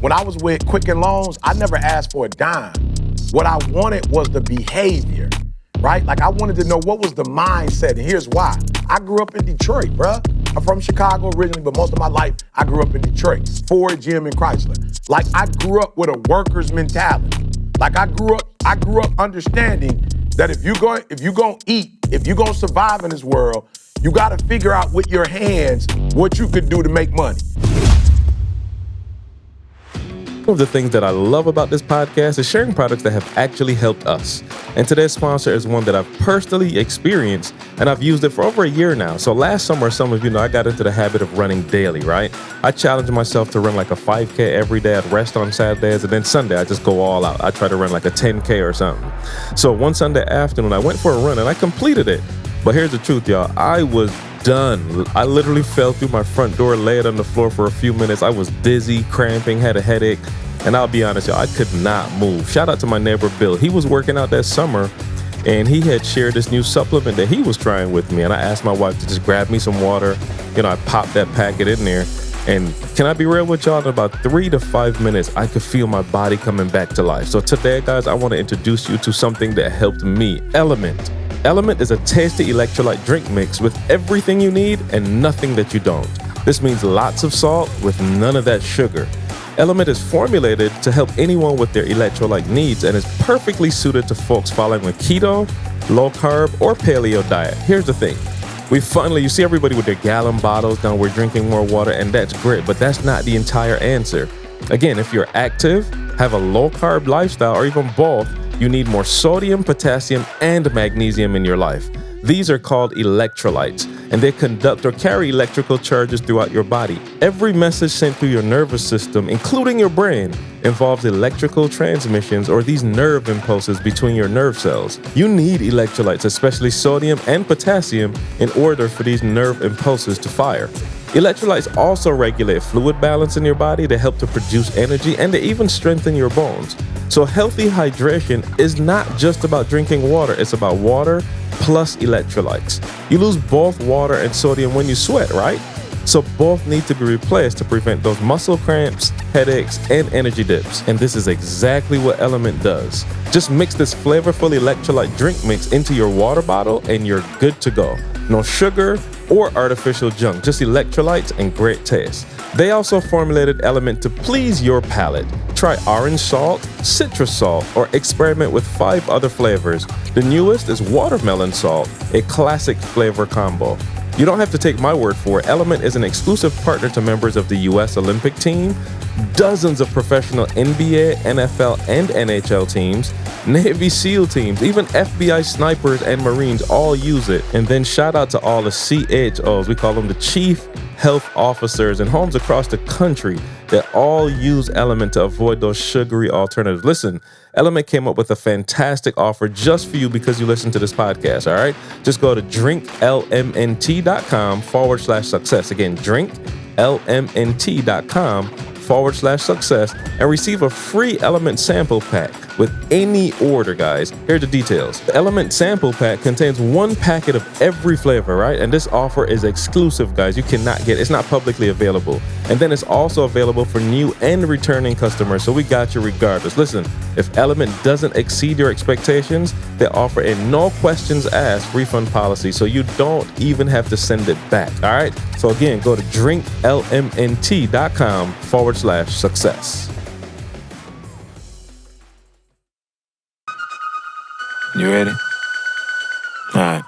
when I was with Quicken Loans, I never asked for a dime. What I wanted was the behavior, right? Like I wanted to know what was the mindset, and here's why. I grew up in Detroit, bruh. I'm from Chicago originally, but most of my life I grew up in Detroit. Ford, GM, and Chrysler. Like I grew up with a worker's mentality. Like I grew up understanding that if you're gonna eat, if you're gonna survive in this world, you gotta figure out with your hands what you could do to make money. One of the things that I love about this podcast is sharing products that have actually helped us. And today's sponsor is one that I've personally experienced, and I've used it for over a year now. So last summer, some of you know, I got into the habit of running daily, right? I challenged myself to run like a 5K every day. I'd rest on Saturdays, and then Sunday, I just go all out. I try to run like a 10K or something. So one Sunday afternoon, I went for a run, and I completed it. But here's the truth, y'all. I was done. I literally fell through my front door, laid on the floor for a few minutes. I was dizzy, cramping, had a headache. And I'll be honest, y'all, I could not move. Shout out to my neighbor, Bill. He was working out that summer, and he had shared this new supplement that he was trying with me. And I asked my wife to just grab me some water. You know, I popped that packet in there. And can I be real with y'all? In about 3 to 5 minutes, I could feel my body coming back to life. So today, guys, I want to introduce you to something that helped me, Element. Element is a tasty electrolyte drink mix with everything you need and nothing that you don't. This means lots of salt with none of that sugar. Element is formulated to help anyone with their electrolyte needs and is perfectly suited to folks following a keto, low carb, or paleo diet. Here's the thing. You see everybody with their gallon bottles. Now we're drinking more water, and that's great, but that's not the entire answer. Again, if you're active, have a low carb lifestyle, or even both, you need more sodium, potassium, and magnesium in your life. These are called electrolytes, and they conduct or carry electrical charges throughout your body. Every message sent through your nervous system, including your brain, involves electrical transmissions or these nerve impulses between your nerve cells. You need electrolytes, especially sodium and potassium, in order for these nerve impulses to fire. Electrolytes also regulate fluid balance in your body. They help to produce energy, and they even strengthen your bones. So healthy hydration is not just about drinking water. It's about water plus electrolytes. You lose both water and sodium when you sweat, right? So both need to be replaced to prevent those muscle cramps, headaches, and energy dips. And this is exactly what Element does. Just mix this flavorful electrolyte drink mix into your water bottle and you're good to go. No sugar or artificial junk, just electrolytes and great taste. They also formulated Element to please your palate. Try orange salt, citrus salt, or experiment with 5 other flavors. The newest is watermelon salt, a classic flavor combo. You don't have to take my word for it. Element is an exclusive partner to members of the U.S. Olympic team, dozens of professional NBA, NFL, and NHL teams, Navy SEAL teams, even FBI snipers and Marines all use it. And then shout out to all the CHOs, we call them the Chief Health Officers, and homes across the country that all use Element to avoid those sugary alternatives. Listen, Element came up with a fantastic offer just for you because you listen to this podcast, all right? Just go to drinklmnt.com/success. Again, drinklmnt.com/success and receive a free Element sample pack with any order, guys. Here are the details. The Element sample pack contains 1 packet of every flavor, right? And this offer is exclusive, guys. You cannot get it. It's not publicly available. And then it's also available for new and returning customers. So we got you regardless. Listen, if Element doesn't exceed your expectations, they offer a no questions asked refund policy. So you don't even have to send it back. All right. So again, go to drinklmnt.com/success. You ready? All right.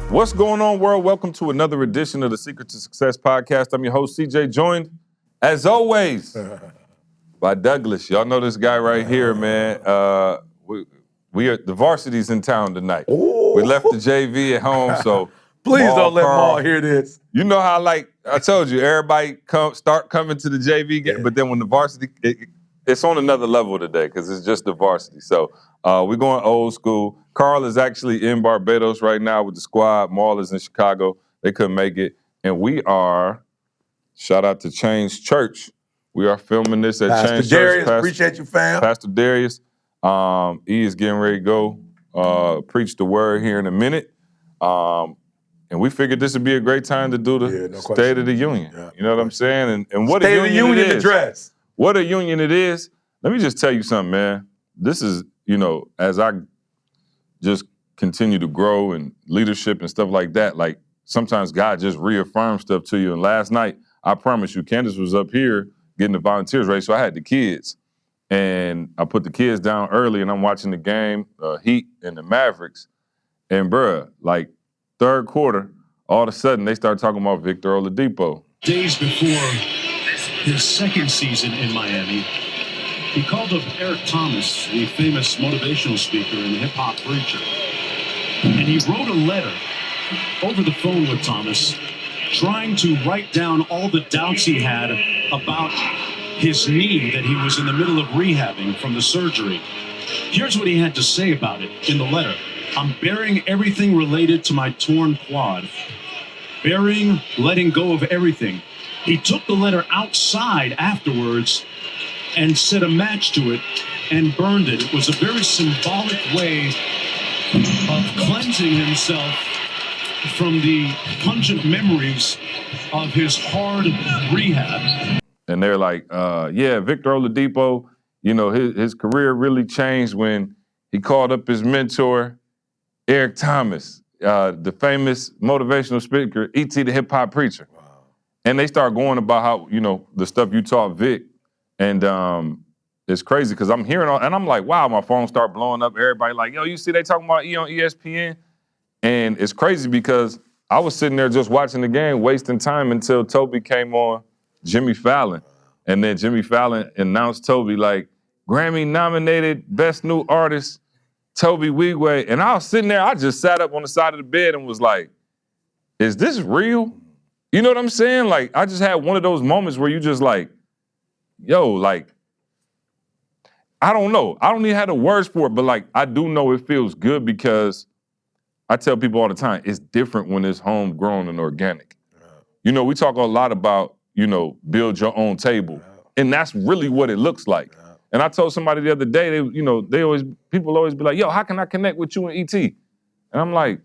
What's going on, world? Welcome to another edition of the Secret to Success podcast. I'm your host, CJ, joined, as always, by Douglas. Y'all know this guy right here, man. We are the varsity's in town tonight. Ooh. We left the JV at home, so Please Maul, don't let Carl, Maul hear this. You know how, like I told you, everybody start coming to the JV game, but then when the varsity, it's on another level today because it's just the varsity. So we're going old school. Carl is actually in Barbados right now with the squad. Maul is in Chicago. They couldn't make it, and we are. Shout out to Change Church. We are filming this at Pastor Change Darius, Church. appreciate you, fam. Pastor Darius. E is getting ready to go preach the word here in a minute. And we figured this would be a great time to do the State of the Union. Yeah, you know what I'm saying? And what State a of the union Union it is. address. What a union it is. Let me just tell you something, man. This is, as I just continue to grow in leadership and stuff like that, like sometimes God just reaffirms stuff to you. And last night, I promise you, Candace was up here getting the volunteers ready, so I had the kids. And I put the kids down early, and I'm watching the game, Heat and the Mavericks. And bruh, like third quarter, all of a sudden they start talking about Victor Oladipo. Days before his second season in Miami, he called up Eric Thomas, the famous motivational speaker and hip-hop preacher. And he wrote a letter over the phone with Thomas, trying to write down all the doubts he had about his knee that he was in the middle of rehabbing from the surgery. Here's what he had to say about it in the letter. I'm burying everything related to my torn quad. Burying, letting go of everything. He took the letter outside afterwards and set a match to it and burned it. It was a very symbolic way of cleansing himself from the pungent memories of his hard rehab. And they're like, yeah, Victor Oladipo, his career really changed when he called up his mentor, Eric Thomas, the famous motivational speaker, E.T. the hip-hop preacher. Wow. And they start going about how, the stuff you taught Vic. And it's crazy because I'm hearing all, and I'm like, wow, my phone start blowing up. Everybody like, yo, you see they talking about E on ESPN? And it's crazy because I was sitting there just watching the game, wasting time until Toby came on Jimmy Fallon. And then Jimmy Fallon announced Toby like, Grammy-nominated Best New Artist, Toby Wigway. And I was sitting there, I just sat up on the side of the bed and was like, is this real? You know what I'm saying? Like, I just had one of those moments where you just like, yo, like, I don't know. I don't even have the words for it, but like, I do know it feels good because I tell people all the time, it's different when it's homegrown and organic. Yeah. We talk a lot about, build your own table. Yeah. And that's really what it looks like. Yeah. And I told somebody the other day, people always be like, yo, how can I connect with you and ET? And I'm like,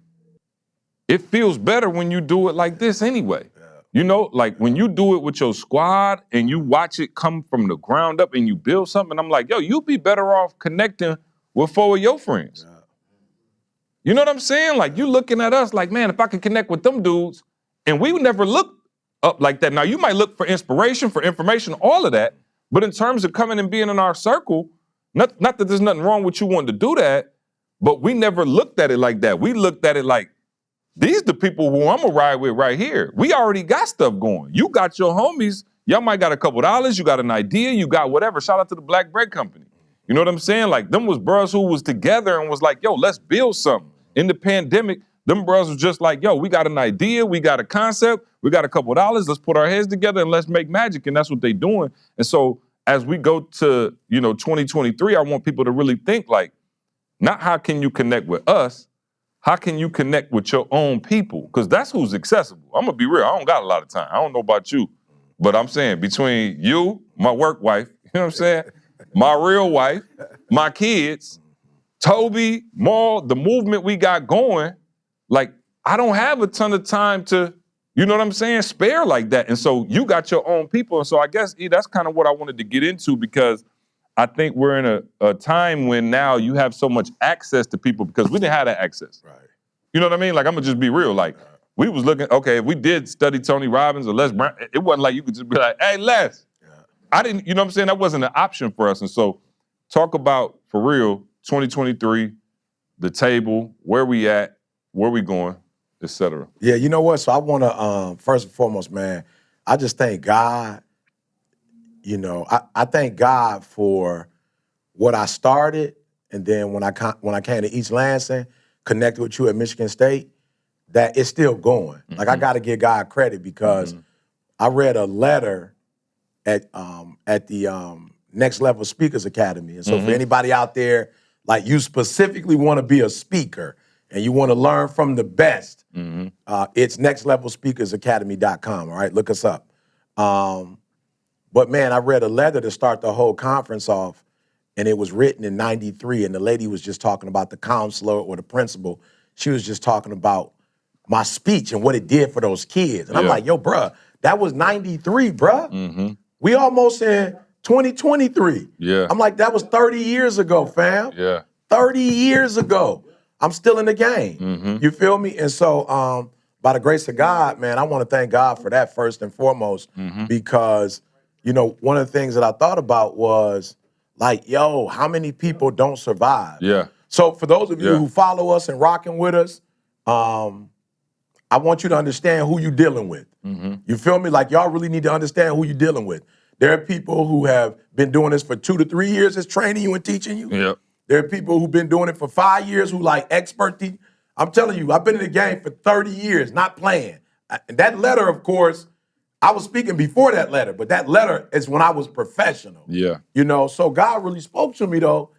it feels better when you do it like this anyway. Yeah. Like when you do it with your squad and you watch it come from the ground up and you build something, I'm like, yo, you'd be better off connecting with 4 of your friends. Yeah. You know what I'm saying? Like, you looking at us like, man, if I could connect with them dudes, and we would never look up like that. Now, you might look for inspiration, for information, all of that, but in terms of coming and being in our circle, not that there's nothing wrong with you wanting to do that, but we never looked at it like that. We looked at it like, these the people who I'm gonna ride with right here. We already got stuff going. You got your homies, y'all might got a couple dollars, you got an idea, you got whatever. Shout out to the Black Bread Company. You know what I'm saying? Like, them was bros who was together and was like, yo, let's build something. In the pandemic, them bros was just like, yo, we got an idea, we got a concept, we got a couple dollars, let's put our heads together and let's make magic, and that's what they doing. And so as we go to, 2023, I want people to really think like, not how can you connect with us, how can you connect with your own people? Because that's who's accessible. I'm gonna be real, I don't got a lot of time. I don't know about you, but I'm saying between you, my work wife, you know what I'm saying? My real wife, my kids, Toby, Maul, the movement we got going, like, I don't have a ton of time to, you know what I'm saying, spare like that. And so you got your own people. And so I guess, that's kind of what I wanted to get into, because I think we're in a time when now you have so much access to people because we didn't have that access. Right. You know what I mean? Like, I'm gonna just be real. Like, we was looking, okay, if we did study Tony Robbins or Les Brown, it wasn't like you could just be like, hey, Les. Yeah. I didn't, you know what I'm saying? That wasn't an option for us. And so talk about, for real, 2023, the table, where we at, where we going, et cetera. Yeah, you know what? So I want to, first and foremost, man, I just thank God. I thank God for what I started, and then when I came to East Lansing, connected with you at Michigan State, that it's still going. Mm-hmm. Like, I got to give God credit because I read a letter at the Next Level Speakers Academy. And so for anybody out there, like, you specifically want to be a speaker and you want to learn from the best, it's nextlevelspeakersacademy.com, all right? Look us up. But, man, I read a letter to start the whole conference off, and it was written in 93, and the lady was just talking about the counselor or the principal. She was just talking about my speech and what it did for those kids. And I'm like, yo, bruh, that was 93, bruh. We almost in 2023. Yeah. I'm like, that was 30 years ago, fam. Yeah. 30 years ago. I'm still in the game. You feel me? And so by the grace of God, man, I want to thank God for that first and foremost, because, you know, one of the things that I thought about was like, yo, how many people don't survive? Yeah. So for those of you who follow us and rocking with us, I want you to understand who you're dealing with. You feel me? Like, y'all really need to understand who you're dealing with. There are people who have been doing this for 2 to 3 years as training you and teaching you. Yep. There are people who've been doing it for 5 years who like expert teach. I'm telling you, I've been in the game for 30 years, not playing. And that letter, of course, I was speaking before that letter, but that letter is when I was professional. Yeah. You know, so God really spoke to me though,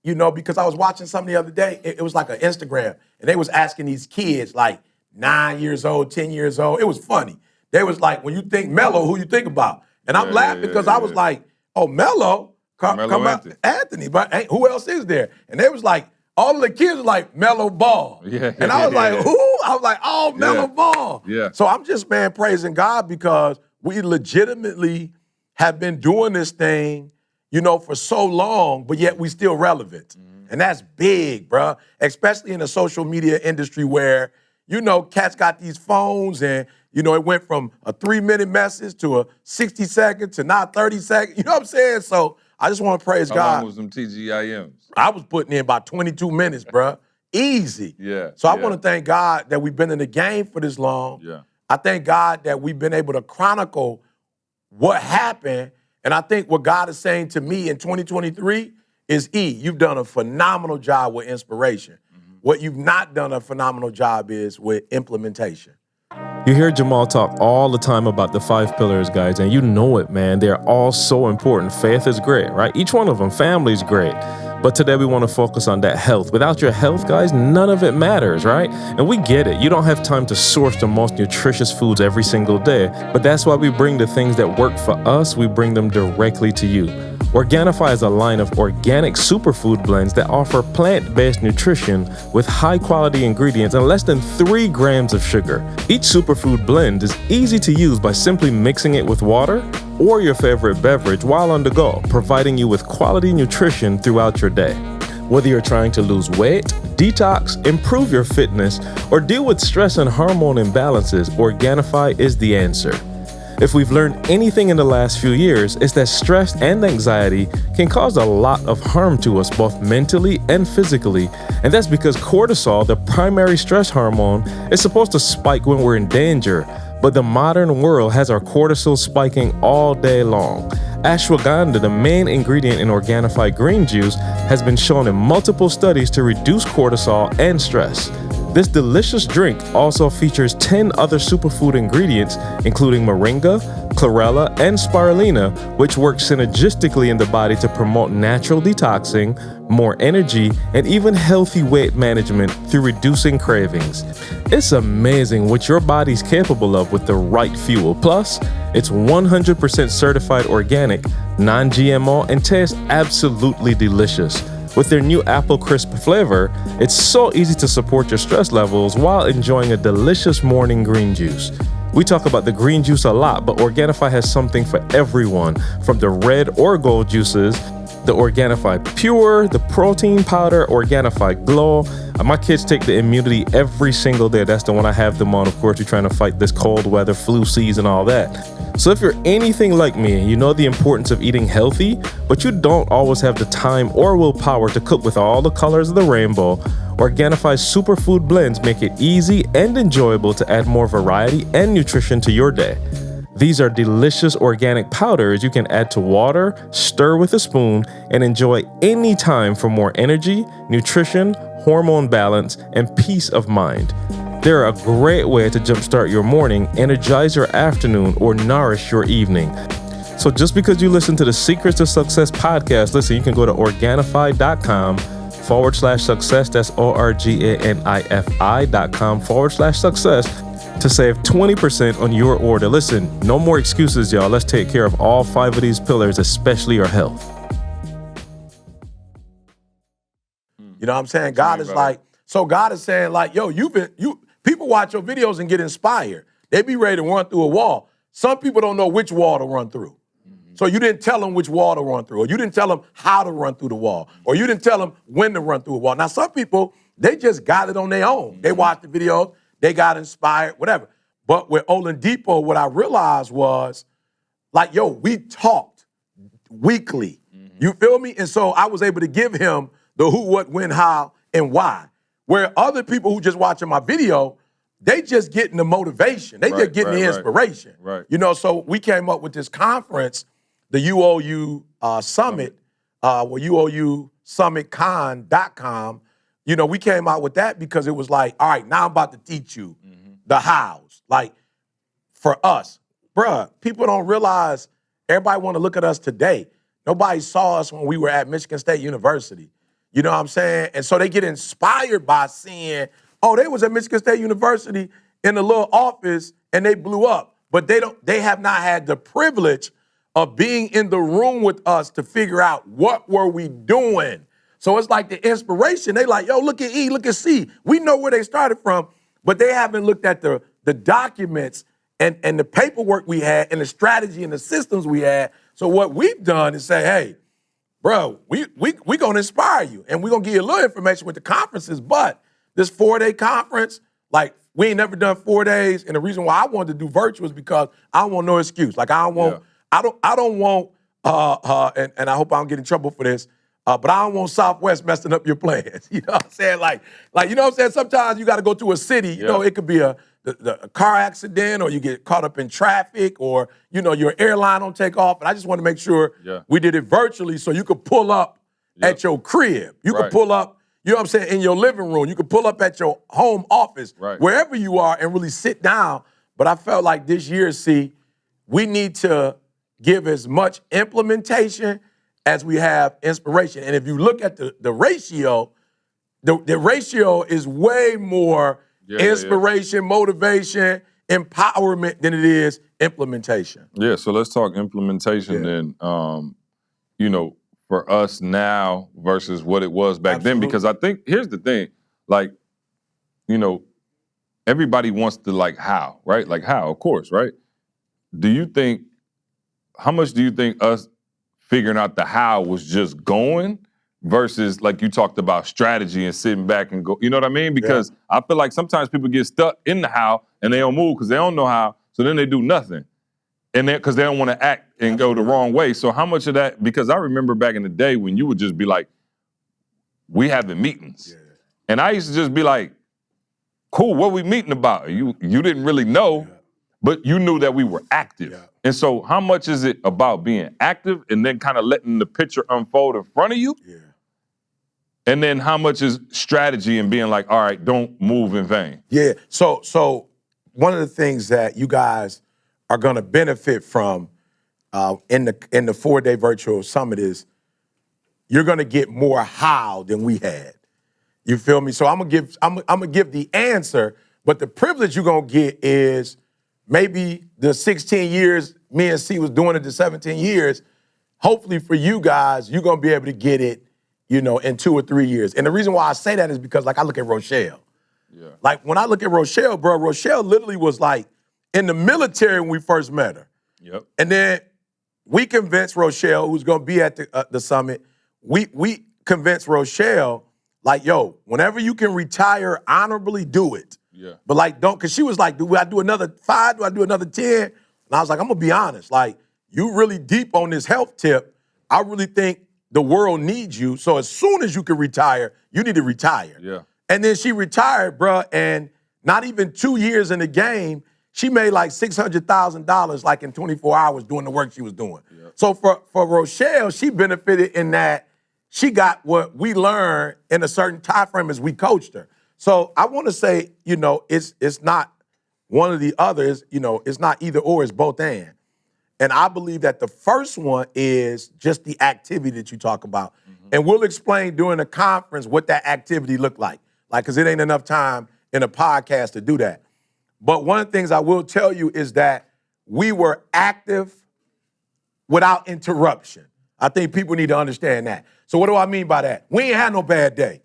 you know, because I was watching something the other day. It was like an Instagram, and they was asking these kids like 9 years old, 10 years old. It was funny. They was like, when you think Melo, who you think about? And I'm laughing because I was like, oh, Melo? Come out, Anthony, but who else is there? And they was like, all of the kids were like, Melo Ball. And I was like, who? I was like, oh, Melo Ball. Yeah. So I'm just, man, praising God because we legitimately have been doing this thing, you know, for so long, but yet we still relevant. And that's big, bruh, especially in the social media industry where, you know, cats got these phones and, you know, it went from a 3-minute message to a 60-second to now 30 seconds. You know what I'm saying? So I just want to praise God. How long was them TGIMs? I was putting in about 22 minutes, bruh. Easy. Yeah. So I want to thank God that we've been in the game for this long. Yeah. I thank God that we've been able to chronicle what happened. And I think what God is saying to me in 2023 is, you've done a phenomenal job with inspiration. What you've not done a phenomenal job is with implementation. You hear Jamal talk all the time about the 5 pillars, guys, and you know it, man. They're all so important. Faith is great, right? Each one of them. Family is great. But today we want to focus on that health. Without your health, guys, none of it matters, right? And we get it. You don't have time to source the most nutritious foods every single day. But that's why we bring the things that work for us, we bring them directly to you. Organifi is a line of organic superfood blends that offer plant-based nutrition with high-quality ingredients and less than 3 grams of sugar. Each superfood blend is easy to use by simply mixing it with water or your favorite beverage while on the go, providing you with quality nutrition throughout your day. Whether you're trying to lose weight, detox, improve your fitness, or deal with stress and hormone imbalances, Organifi is the answer. If we've learned anything in the last few years, it's that stress and anxiety can cause a lot of harm to us, both mentally and physically. And that's because cortisol, the primary stress hormone, is supposed to spike when we're in danger. But the modern world has our cortisol spiking all day long. Ashwagandha, the main ingredient in Organifi green juice, has been shown in multiple studies to reduce cortisol and stress. This delicious drink also features 10 other superfood ingredients, including moringa, chlorella, and spirulina, which work synergistically in the body to promote natural detoxing, more energy, and even healthy weight management through reducing cravings. It's amazing what your body's capable of with the right fuel. Plus, it's 100% certified organic, non-GMO, and tastes absolutely delicious. With their new apple crisp flavor, it's so easy to support your stress levels while enjoying a delicious morning green juice. We talk about the green juice a lot, but Organifi has something for everyone, from the red or gold juices, the Organifi Pure, the protein powder, Organifi Glow. My kids take the immunity every single day. That's the one I have them on. Of course, you're trying to fight this cold weather, flu season, all that. So if you're anything like me, you know the importance of eating healthy, but you don't always have the time or willpower to cook with all the colors of the rainbow, Organifi's superfood blends make it easy and enjoyable to add more variety and nutrition to your day. These are delicious organic powders you can add to water, stir with a spoon, and enjoy anytime for more energy, nutrition, hormone balance, and peace of mind. They're a great way to jumpstart your morning, energize your afternoon, or nourish your evening. So just because you listen to the Secrets to Success podcast, listen, you can go to Organifi.com/success. That's Organifi.com/success to save 20% on your order. Listen, no more excuses, y'all. Let's take care of all 5 of these pillars, especially your health. You know what I'm saying? God is like, so God is saying like, yo, people watch your videos and get inspired. They be ready to run through a wall. Some people don't know which wall to run through. So you didn't tell them which wall to run through, or you didn't tell them how to run through the wall, or you didn't tell them when to run through a wall. Now, some people, they just got it on their own. They watched the videos, they got inspired, whatever. But with Oladipo, what I realized was, like, yo, we talked weekly. You feel me? And so I was able to give him the who, what, when, how, and why. Where other people who just watching my video, they just getting the motivation. They just getting the inspiration. Right. You know, so we came up with this conference, the UOU Summit, UOU SummitCon.com. You know, we came out with that because it was like, all right, now I'm about to teach you the hows. Like, for us, bruh, people don't realize, everybody want to look at us today. Nobody saw us when we were at Michigan State University. You know what I'm saying? And so they get inspired by seeing, oh, they was at Michigan State University in a little office and they blew up. But they have not had the privilege of being in the room with us to figure out what were we doing. So it's like the inspiration. They like, yo, look at E, look at C. We know where they started from, but they haven't looked at the documents and the paperwork we had and the strategy and the systems we had. So what we've done is say, hey, bro, we gonna inspire you, and we're gonna give you a little information with the conferences, but this 4-day conference, like, we ain't never done 4 days, and the reason why I wanted to do virtual is because I don't want no excuse. Like, I don't want, and I hope I don't get in trouble for this, but I don't want Southwest messing up your plans. You know what I'm saying? Like, you know what I'm saying? Sometimes you got to go to a city. You know, it could be a car accident, or you get caught up in traffic, or, you know, your airline don't take off. And I just want to make sure we did it virtually so you could pull up at your crib. You could pull up, you know what I'm saying, in your living room. You could pull up at your home office, wherever you are, and really sit down. But I felt like this year, we need to give as much implementation as we have inspiration. And if you look at the ratio, the ratio is way more inspiration, motivation, empowerment than it is implementation. Yeah, so let's talk implementation then, you know, for us now versus what it was back then. Because I think, here's the thing, like, you know, everybody wants to, like, how, right? Like, how, of course, right? How much do you think us figuring out the how was just going versus, like you talked about, strategy and sitting back and go, you know what I mean? Because I feel like sometimes people get stuck in the how and they don't move because they don't know how, so then they do nothing. And then, because they don't want to act and go the wrong way. So how much of that, because I remember back in the day when you would just be like, we having meetings. And I used to just be like, cool, what we meeting about? You didn't really know, but you knew that we were active. And so how much is it about being active and then kind of letting the picture unfold in front of you? And then how much is strategy and being like, all right, don't move in vain? So one of the things that you guys are going to benefit from in the 4-day virtual summit is you're going to get more how than we had. You feel me? So I'm gonna give the answer, but the privilege you're gonna get is maybe the 16 years me and C was doing it, the 17 years. Hopefully for you guys, you're gonna be able to get it, you know, in 2 or 3 years. And the reason why I say that is because, like, I look at Rochelle. Like, when I look at Rochelle, bro, Rochelle literally was like in the military when we first met her. And then we convinced Rochelle, who's gonna be at the summit, we convinced Rochelle, like, yo, whenever you can retire honorably, do it. But, like, don't, because she was like, do I do another 5? Do I do another 10? And I was like, I'm gonna be honest, like, you really deep on this health tip. I really think the world needs you. So as soon as you can retire, you need to retire. And then she retired, bruh, and not even 2 years in the game, she made like $600,000 like in 24 hours doing the work she was doing. So for Rochelle, she benefited in that she got what we learned in a certain time frame as we coached her. So I want to say, you know, it's not one or the others, you know, it's not either or, it's both and. And I believe that the first one is just the activity that you talk about. And we'll explain during the conference what that activity looked like. Like, because it ain't enough time in a podcast to do that. But one of the things I will tell you is that we were active without interruption. I think people need to understand that. So what do I mean by that? We ain't had no bad day.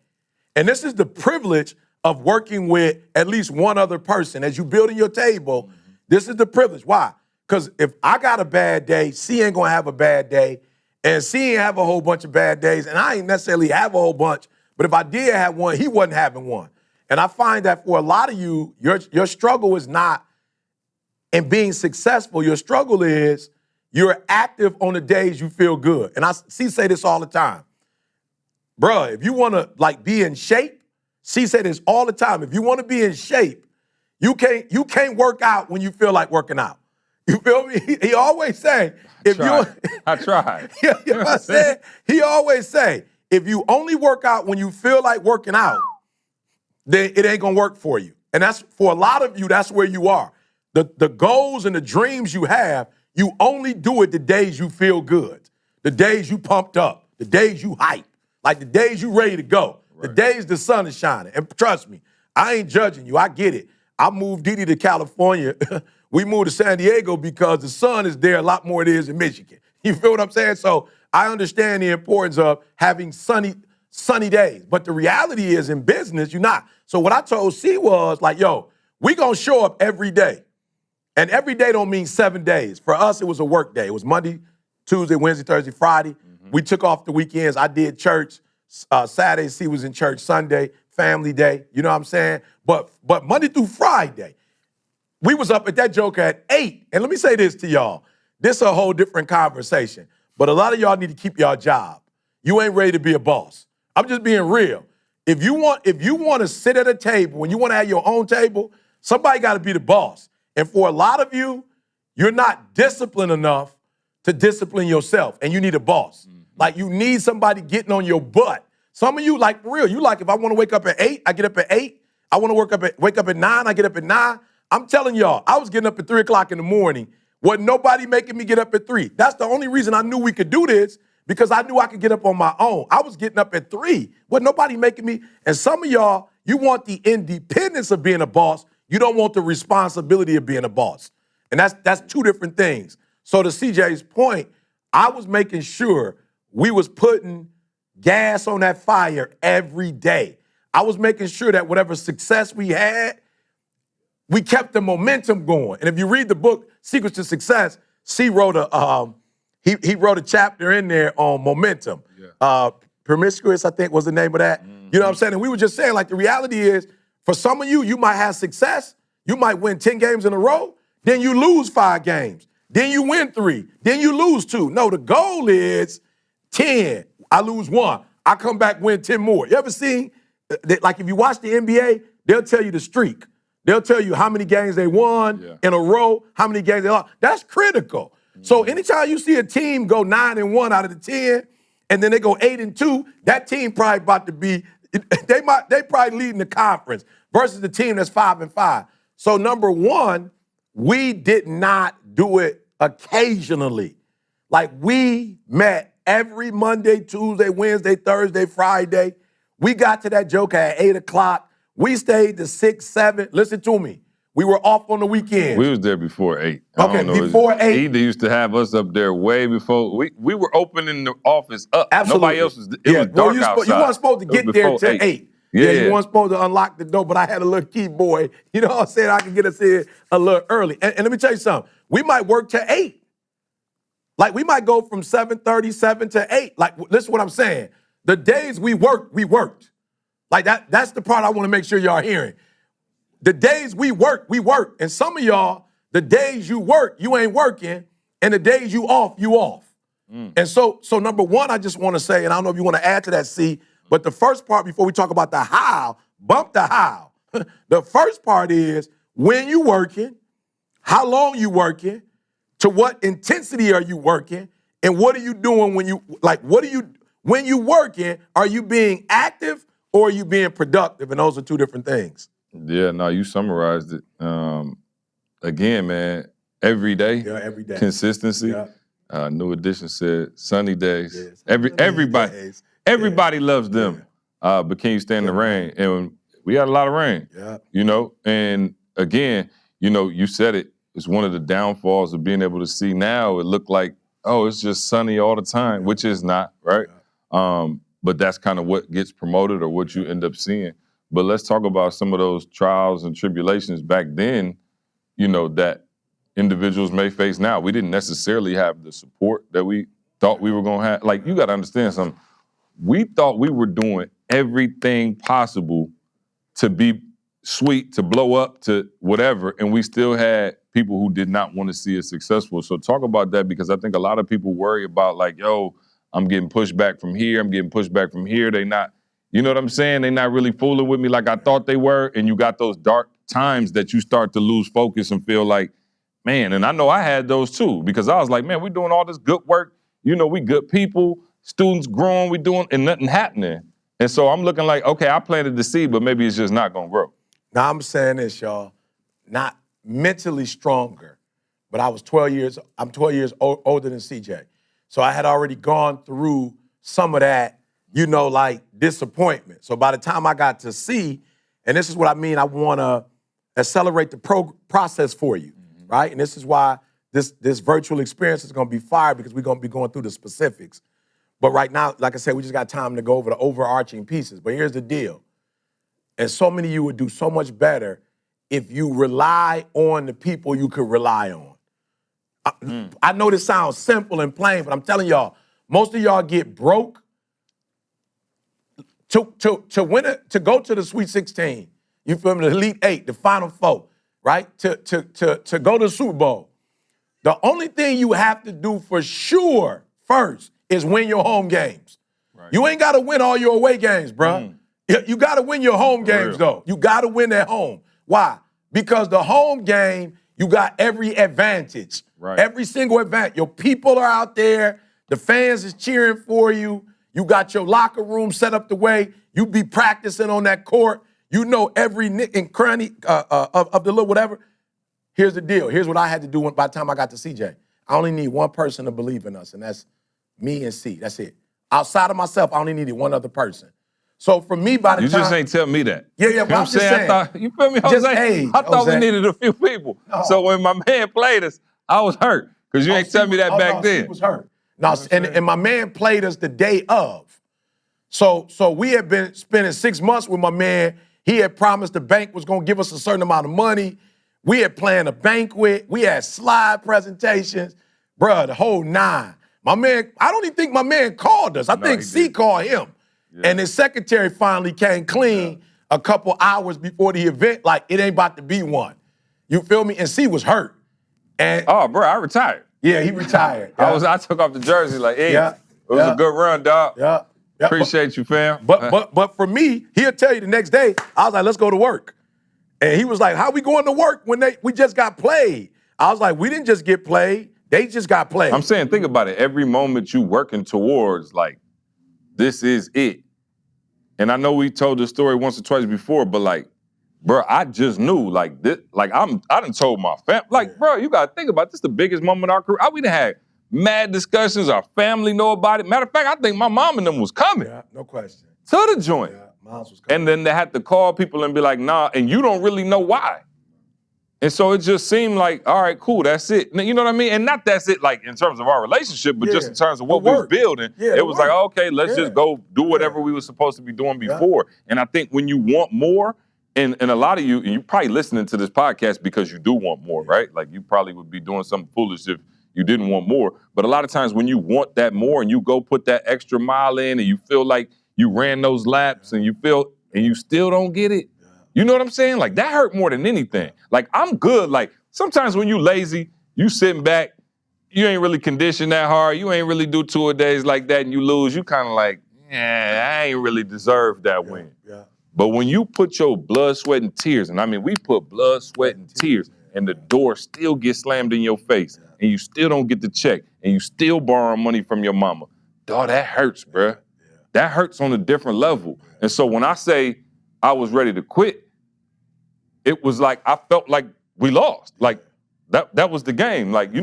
And this is the privilege of working with at least one other person. As you building your table, this is the privilege. Why? Because if I got a bad day, C ain't gonna have a bad day, and C ain't have a whole bunch of bad days, and I ain't necessarily have a whole bunch, but if I did have one, he wasn't having one. And I find that for a lot of you, your struggle is not in being successful. Your struggle is you're active on the days you feel good. And I say this all the time. Bruh, if you want to like be in shape, she say this all the time. If you want to be in shape, you can't work out when you feel like working out. You feel me? He always say, I tried. You know what I'm saying? He always say, if you only work out when you feel like working out, then it ain't gonna work for you. And that's for a lot of you, that's where you are. The goals and the dreams you have, you only do it the days you feel good, the days you pumped up, the days you hype, like the days you ready to go, the days the sun is shining. And trust me, I ain't judging you. I get it. I moved Didi to California. We moved to San Diego because the sun is there a lot more than it is in Michigan. You feel what I'm saying? So I understand the importance of having sunny days. But the reality is in business, you're not. So what I told C was like, yo, we gonna show up every day. And every day don't mean 7 days. For us, it was a work day. It was Monday, Tuesday, Wednesday, Thursday, Friday. We took off the weekends. I did church. Saturday, C was in church. Sunday, family day. You know what I'm saying? But Monday through Friday, we was up at that joker at 8. And let me say this to y'all. This is a whole different conversation. But a lot of y'all need to keep y'all job. You ain't ready to be a boss. I'm just being real. If you want to sit at a table and you want to have your own table, somebody got to be the boss. And for a lot of you, you're not disciplined enough to discipline yourself, and you need a boss. Like, you need somebody getting on your butt. Some of you, like, for real, you like, if I want to wake up at 8, I get up at 8. I want to wake up at 9, I get up at 9. I'm telling y'all, I was getting up at 3 o'clock in the morning. Wasn't nobody making me get up at 3. That's the only reason I knew we could do this, because I knew I could get up on my own. I was getting up at 3. Wasn't nobody making me. And some of y'all, you want the independence of being a boss. You don't want the responsibility of being a boss. And that's two different things. So to CJ's point, I was making sure we was putting gas on that fire every day. I was making sure that whatever success we had, we kept the momentum going. And if you read the book, Secrets to Success, C wrote he wrote a chapter in there on momentum. Promiscuous, I think, was the name of that. You know what I'm saying? And we were just saying, like, the reality is, for some of you, you might have success. You might win 10 games in a row. Then you lose 5 games. Then you win 3. Then you lose 2. No, the goal is 10. I lose 1. I come back, win 10 more. You ever seen, like, if you watch the NBA, they'll tell you the streak. They'll tell you how many games they won in a row, how many games they lost. That's critical. So anytime you see a team go 9-1 out of the 10, and then they go 8-2, that team probably about to be, they probably leading the conference versus the team that's 5-5. So number one, we did not do it occasionally. Like, we met every Monday, Tuesday, Wednesday, Thursday, Friday. We got to that joke at 8 o'clock. We stayed to 6, 7. Listen to me. We were off on the weekends. We was there before 8. Okay, before 8. He used to have us up there way before. We were opening the office up. Absolutely. Nobody else was. It was dark outside. You weren't supposed to get there till 8. Yeah, you weren't supposed to unlock the door, but I had a little key boy. You know what I'm saying? I could get us in a little early. And let me tell you something. We might work till 8. Like, we might go from 7:37 to 8. Like, listen to what I'm saying. The days we worked. Like, that's the part I want to make sure y'all hearing. The days we work. And some of y'all, the days you work, you ain't working. And the days you off. And so number one, I just want to say, and I don't know if you want to add to that, C, but the first part, before we talk about the how, bump the how. The first part is, when you working, how long you working, to what intensity are you working, and what are you doing when you working, are you being active or are you being productive? And those are two different things. Yeah, no, you summarized it. Again, man, every day. Yeah, every day. Consistency. Yeah. New Edition said sunny days. Yes. Everybody loves them. But can you stand the rain? And we had a lot of rain. Yeah. You know, and again, you know, you said it. It's one of the downfalls of being able to see now. It looked like, oh, it's just sunny all the time, which is not, right? but that's kind of what gets promoted or what you end up seeing. But let's talk about some of those trials and tribulations back then, that individuals may face now. We didn't necessarily have the support that we thought we were gonna have. Like, you gotta understand something. We thought we were doing everything possible to be sweet, to blow up, to whatever, and we still had people who did not want to see us successful. So talk about that, because I think a lot of people worry about, like, yo, I'm getting pushed back from here, I'm getting pushed back from here. They not, you know what I'm saying? They not really fooling with me like I thought they were, and you got those dark times that you start to lose focus and feel like, man, and I know I had those too, because I was like, man, we're doing all this good work, we good people, students growing, we doing, and nothing happening. And so I'm looking like, okay, I planted the seed, but maybe it's just not gonna grow. Now I'm saying this, y'all, not mentally stronger, but I'm 12 years older than CJ. So I had already gone through some of that, like disappointment. So by the time I got to C, and this is what I mean, I wanna accelerate the process for you, right? And this is why this virtual experience is gonna be fire, because we're gonna be going through the specifics. But right now, like I said, we just got time to go over the overarching pieces. But here's the deal. And so many of you would do so much better if you rely on the people you could rely on. I know this sounds simple and plain, but I'm telling y'all, most of y'all get broke to win it, to go to the Sweet 16. You feel me? The Elite Eight, the Final Four, right? To go to the Super Bowl. The only thing you have to do for sure first is win your home games. Right. You ain't got to win all your away games, bruh. You got to win your home games, though. You got to win at home. Why? Because the home game, you got every advantage. Right. Every single advantage. Your people are out there. The fans is cheering for you. You got your locker room set up the way. You be practicing on that court. You know every nick and cranny of the little whatever. Here's the deal. Here's what I had to do by the time I got to CJ. I only need one person to believe in us, and that's me and C. That's it. Outside of myself, I only needed one other person. So for me, by the time— You just ain't tell me that. Yeah, but I'm just saying. You feel me, Jose? I thought we needed a few people. No. So when my man played us, I was hurt, because you ain't tell me that back then. He was hurt. No, and my man played us the day of. So we had been spending 6 months with my man. He had promised the bank was going to give us a certain amount of money. We had planned a banquet. We had slide presentations. Bruh, the whole nine. My man, I don't even think my man called us. I think C called him. Yeah. And his secretary finally came clean a couple hours before the event, like it ain't about to be one. You feel me? And C was hurt. And bro, I retired. Yeah, he retired. I took off the jersey like, hey, it was a good run, dog. Yeah. Appreciate you, fam. But for me, he'll tell you the next day, I was like, let's go to work. And he was like, how we going to work when we just got played? I was like, we didn't just get played. They just got played. I'm saying, think about it. Every moment you working towards, like, this is it. And I know we told this story once or twice before, but like, bro, I just knew, like, this, like, I done told my family, like, bro, you gotta think about this, the biggest moment of our career. We done had mad discussions, our family know about it. Matter of fact, I think my mom and them was coming. Yeah, no question. To the joint. Yeah, mom's was coming. And then they had to call people and be like, nah, and you don't really know why. And so it just seemed like, all right, cool, that's it. You know what I mean? And not that's it, like, in terms of our relationship, but just in terms of what we was building. Yeah, it was like, okay, let's just go do whatever we were supposed to be doing before. And I think when you want more, and a lot of you, and you're probably listening to this podcast because you do want more, right? Like, you probably would be doing something foolish if you didn't want more. But a lot of times when you want that more and you go put that extra mile in and you feel like you ran those laps and you still don't get it, you know what I'm saying? Like, that hurt more than anything. Like, I'm good. Like, sometimes when you lazy, you sitting back, you ain't really conditioned that hard, you ain't really do two-a-days like that, and you lose, you kind of like, I ain't really deserved that win. Yeah. But when you put your blood, sweat, and tears, and I mean, we put blood, sweat, and tears, and the door still gets slammed in your face, and you still don't get the check, and you still borrow money from your mama, dawg, that hurts, bruh. That hurts on a different level. And so when I say I was ready to quit, it was like I felt like we lost. Like, that was the game. Like, they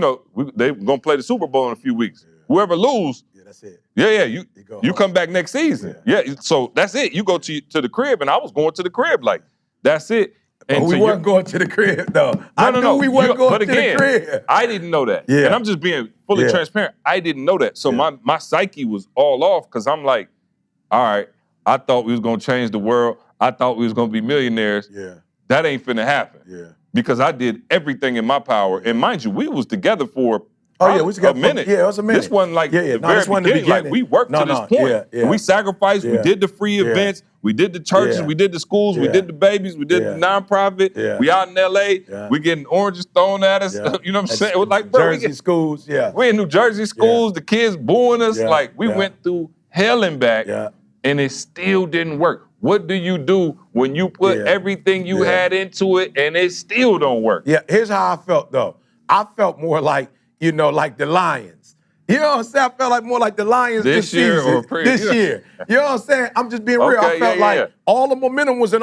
gonna play the Super Bowl in a few weeks. Whoever lose, that's it. Yeah, you come back next season. Yeah, so that's it. You go to the crib, and I was going to the crib. Like, that's it. And we weren't going to the crib, though. No. We weren't going to the crib. I didn't know that. Yeah. And I'm just being fully transparent. I didn't know that. So my psyche was all off, because I'm like, all right, I thought we was gonna change the world. I thought we was gonna be millionaires. Yeah. That ain't finna happen. Yeah. Because I did everything in my power. And mind you, we was together for we was together a minute. Yeah, it was a minute. This wasn't like the this very wasn't the beginning. Like we worked to this point. Yeah. We sacrificed. We did the free events. We did the churches. Yeah. We did the schools. We Yeah. did the babies. We did the nonprofit. Yeah. We out in LA. Yeah. We getting oranges thrown at us. Yeah. You know what I'm saying? Like, bro, Jersey schools. Yeah. we in New Jersey schools. The kids booing us. Yeah. Like we went through hell and back. Yeah. And it still didn't work. What do you do when you put everything you had into it and it still don't work? Yeah, here's how I felt though. I felt more like, like the Lions. You know what I'm saying? I felt like more like the Lions this year season, or this year. You know what I'm saying? I'm just being real. I Okay, felt like all the momentum was in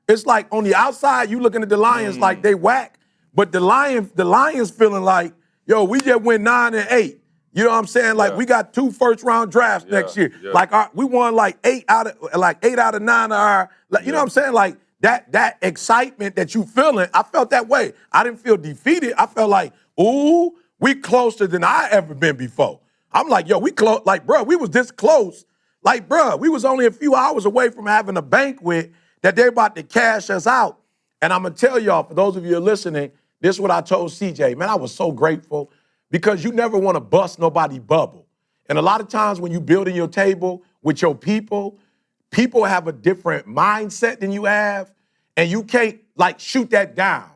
it's like on the outside, you looking at the Lions like they whack, but the Lions feeling like, yo, we just went 9-8. You know what I'm saying? Like we got 2 first-round drafts next year. Yeah. Like we won like 8 out of 9 of our. You know what I'm saying? Like that excitement that you feeling, I felt that way. I didn't feel defeated. I felt like, ooh, we closer than I ever been before. I'm like, yo, we close. Like, bro, we was this close. Like, bro, we was only a few hours away from having a banquet that they're about to cash us out. And I'm gonna tell y'all, for those of you who are listening, this is what I told CJ. Man, I was so grateful. Because you never want to bust nobody's bubble. And a lot of times when you building your table with your people have a different mindset than you have, and you can't like shoot that down.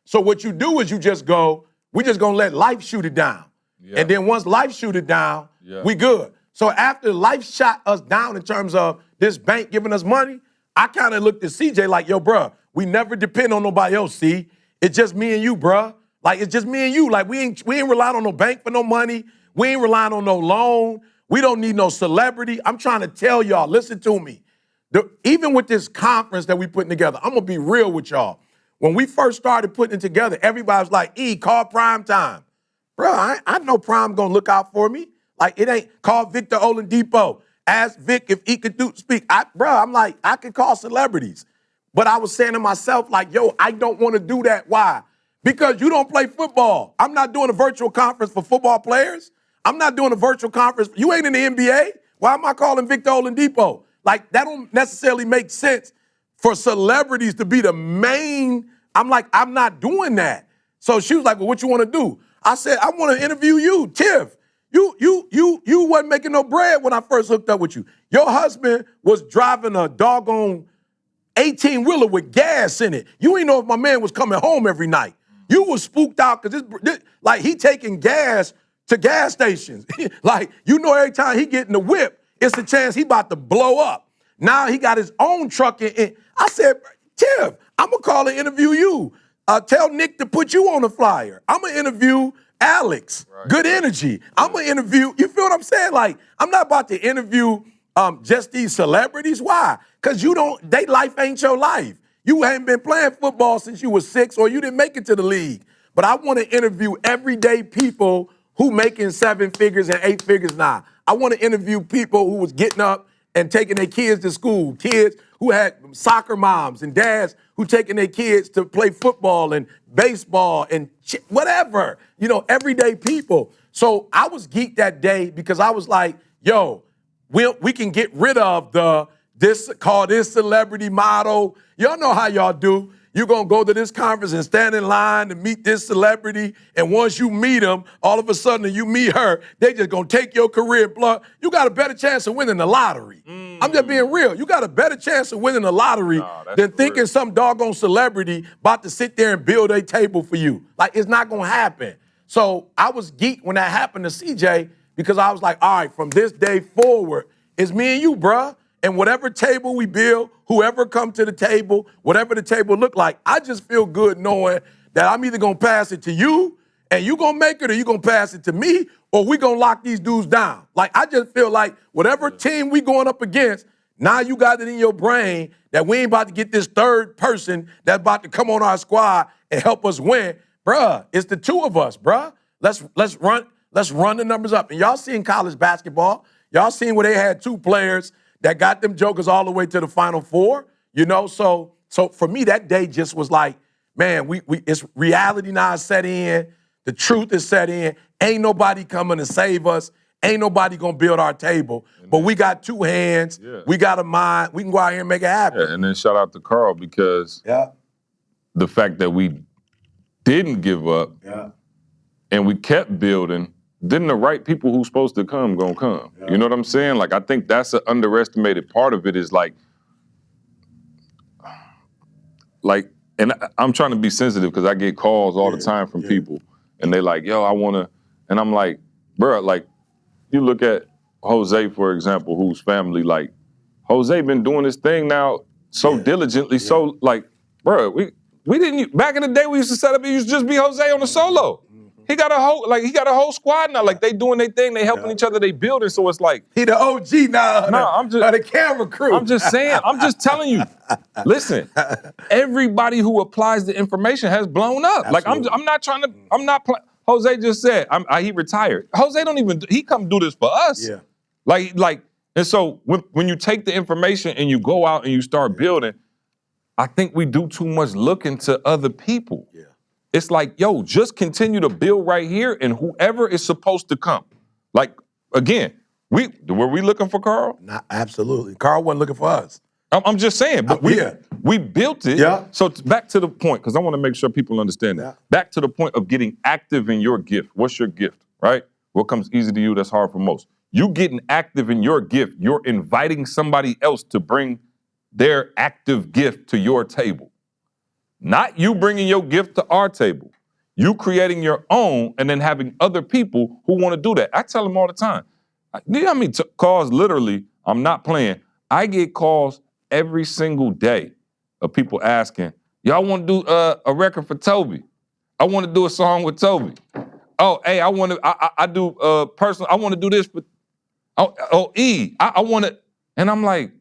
So what you do is you just go, we just gonna let life shoot it down. Yeah. And then once life shoot it down, we good. So after life shot us down in terms of this bank giving us money, I kind of looked at CJ like, yo, bruh, we never depend on nobody else, see? It's just me and you, bruh. Like, it's just me and you. Like, we ain't relying on no bank for no money. We ain't relying on no loan. We don't need no celebrity. I'm trying to tell y'all, listen to me. Even with this conference that we putting together, I'm going to be real with y'all. When we first started putting it together, everybody was like, call Prime Time. Bro, I know Prime going to look out for me. Like, it ain't call Victor Oladipo. Ask Vic if he could speak. I'm like, I could call celebrities. But I was saying to myself, like, yo, I don't want to do that. Why? Because you don't play football. I'm not doing a virtual conference for football players. I'm not doing a virtual conference. You ain't in the NBA. Why am I calling Victor Oladipo? Like, that don't necessarily make sense for celebrities to be the main. I'm like, I'm not doing that. So she was like, well, what you want to do? I said, I want to interview you, Tiff. You wasn't making no bread when I first hooked up with you. Your husband was driving a doggone 18-wheeler with gas in it. You ain't know if my man was coming home every night. You was spooked out because like he taking gas to gas stations. Like, you know, every time he get in the whip, it's a chance he about to blow up. Now he got his own truck in. I said, Tiff, I'm going to call and interview you. Tell Nick to put you on the flyer. I'm going to interview Alex. Right. Good energy. I'm going to interview, you feel what I'm saying? Like, I'm not about to interview just these celebrities. Why? Because they life ain't your life. You haven't been playing football since you were 6 or you didn't make it to the league. But I want to interview everyday people who making 7 figures and 8 figures now. I want to interview people who was getting up and taking their kids to school, kids who had soccer moms and dads who taking their kids to play football and baseball and whatever, everyday people. So I was geeked that day because I was like, yo, we can get rid of this celebrity model. Y'all know how y'all do. You're going to go to this conference and stand in line to meet this celebrity. And once you meet them, all of a sudden you meet her, they just going to take your career. You got a better chance of winning the lottery. I'm just being real. You got a better chance of winning the lottery than thinking some doggone celebrity about to sit there and build a table for you. Like, it's not going to happen. So I was geeked when that happened to CJ because I was like, all right, from this day forward, it's me and you, bruh. And whatever table we build, whoever come to the table, whatever the table look like, I just feel good knowing that I'm either going to pass it to you and you going to make it or you going to pass it to me or we going to lock these dudes down. Like, I just feel like whatever team we going up against, now you got it in your brain that we ain't about to get this third person that's about to come on our squad and help us win. Bruh, it's the two of us, bruh. Let's run the numbers up. And y'all seen college basketball. Y'all seen where they had 2 players that got them jokers all the way to the Final Four, So for me, that day just was like, man, it's reality now set in. The truth is set in. Ain't nobody coming to save us. ain't nobody gonna build our table. But we got two hands, we got a mind, we can go out here and make it happen. Yeah, and then shout out to Carl because the fact that we didn't give up and we kept building, then the right people who's supposed to come gonna come. You know what I'm saying? Like, I think that's an underestimated part of it is like, and I'm trying to be sensitive because I get calls all the time from people and they like, yo, I wanna, and I'm like, bro, like, you look at Jose, for example, whose family, like, Jose been doing this thing now so diligently, so like, bro, we didn't, back in the day we used to set up, it used to just be Jose on the solo. He got a whole squad now. Like, they doing their thing, they helping each other, they building. So it's like, he the OG now. I'm just the camera crew. I'm just saying. I'm just telling you. Listen, everybody who applies the information has blown up. Absolutely. Like, I'm not trying to. I'm not. Jose just said he retired. Jose don't even. He come do this for us. Yeah. Like, and so when you take the information and you go out and you start building, I think we do too much looking to other people. Yeah. It's like, yo, just continue to build right here, and whoever is supposed to come. Like, again, were we looking for Carl? Not absolutely. Carl wasn't looking for us. I'm just saying, but we built it. Yeah. So back to the point, because I want to make sure people understand that. Back to the point of getting active in your gift. What's your gift, right? What comes easy to you, that's hard for most. You getting active in your gift, you're inviting somebody else to bring their active gift to your table. Not you bringing your gift to our table. You creating your own and then having other people who want to do that. I tell them all the time. You know how many calls, literally, I'm not playing. I get calls every single day of people asking, y'all want to do a record for Toby? I want to do a song with Toby. Oh, hey, I want to, I do personal, I want to do this for, I want to, and I'm like,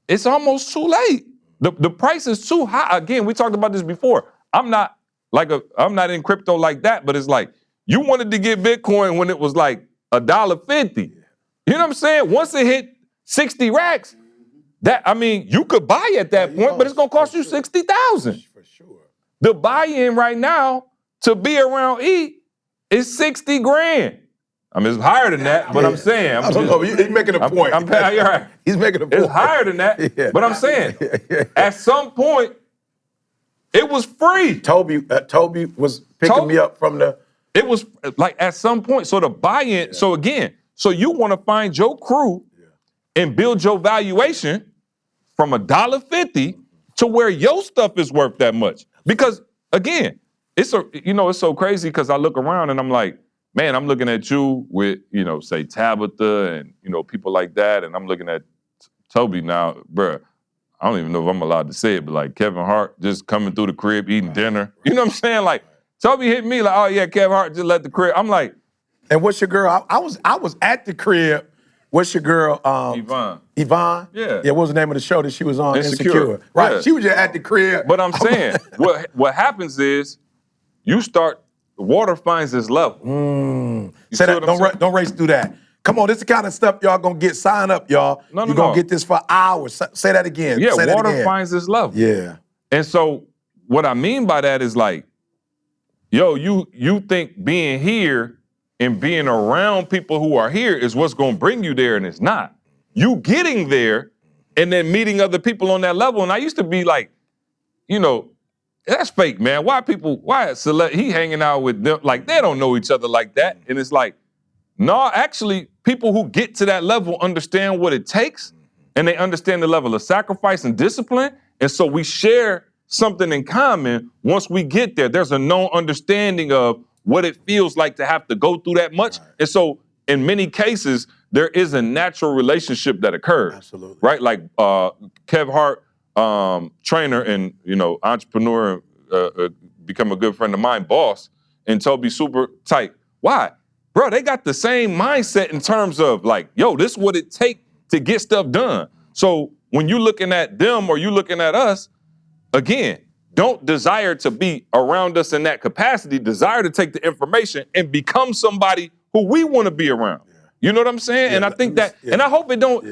it's almost too late. The price is too high. Again, we talked about this before. I'm not in crypto like that, but it's like, you wanted to get Bitcoin when it was like $1.50. You know what I'm saying? Once it hit 60 racks, you could buy at that point, but it's gonna cost you 60,000. For sure. The buy-in right now to be around E is 60 grand. I mean, it's higher than that, but I'm saying. He's making a point. You're right. He's making a point. It's higher than that, but I'm saying, at some point, it was free. Toby was picking me up from the... It was like at some point, so the buy-in, so again, so you want to find your crew and build your valuation from $1.50 to where your stuff is worth that much. Because again, it's so crazy because I look around and I'm like, man, I'm looking at you with, say Tabitha and, people like that. And I'm looking at Toby now, bruh, I don't even know if I'm allowed to say it, but like Kevin Hart just coming through the crib, eating dinner. You know what I'm saying? Like, Toby hit me like, oh yeah, Kevin Hart just left the crib. I'm like. And what's your girl? I was at the crib. What's your girl? Yvonne. Yvonne? Yeah. Yeah, what was the name of the show that she was on? Insecure. Right, Yeah. she was just at the crib. But I'm saying, what happens is, the water finds its level. Say that, don't race through that. Come on, this is the kind of stuff y'all gonna get. Sign up, y'all. You're gonna get this for hours. Say that again. Yeah, Say that water again. finds its level. Yeah. And so what I mean by that is like, yo, you think being here and being around people who are here is what's gonna bring you there, and it's not. You getting there and then meeting other people on that level. And I used to be like, that's fake, man. Why he hanging out with them? Like, they don't know each other like that. And it's like, no, actually, people who get to that level understand what it takes, and they understand the level of sacrifice and discipline. And so we share something in common. Once we get there, there's a known understanding of what it feels like to have to go through that much. Right. And so in many cases, there is a natural relationship that occurs. Absolutely. Right? Like Kev Hart, trainer and entrepreneur, become a good friend of mine, boss, and Toby super tight. Why? Bro, they got the same mindset in terms of like, yo, this is what it takes to get stuff done. So when you're looking at them or you looking at us, again, don't desire to be around us in that capacity. Desire to take the information and become somebody who we want to be around. Yeah. You know what I'm saying? Yeah, and I think that, and I hope it don't,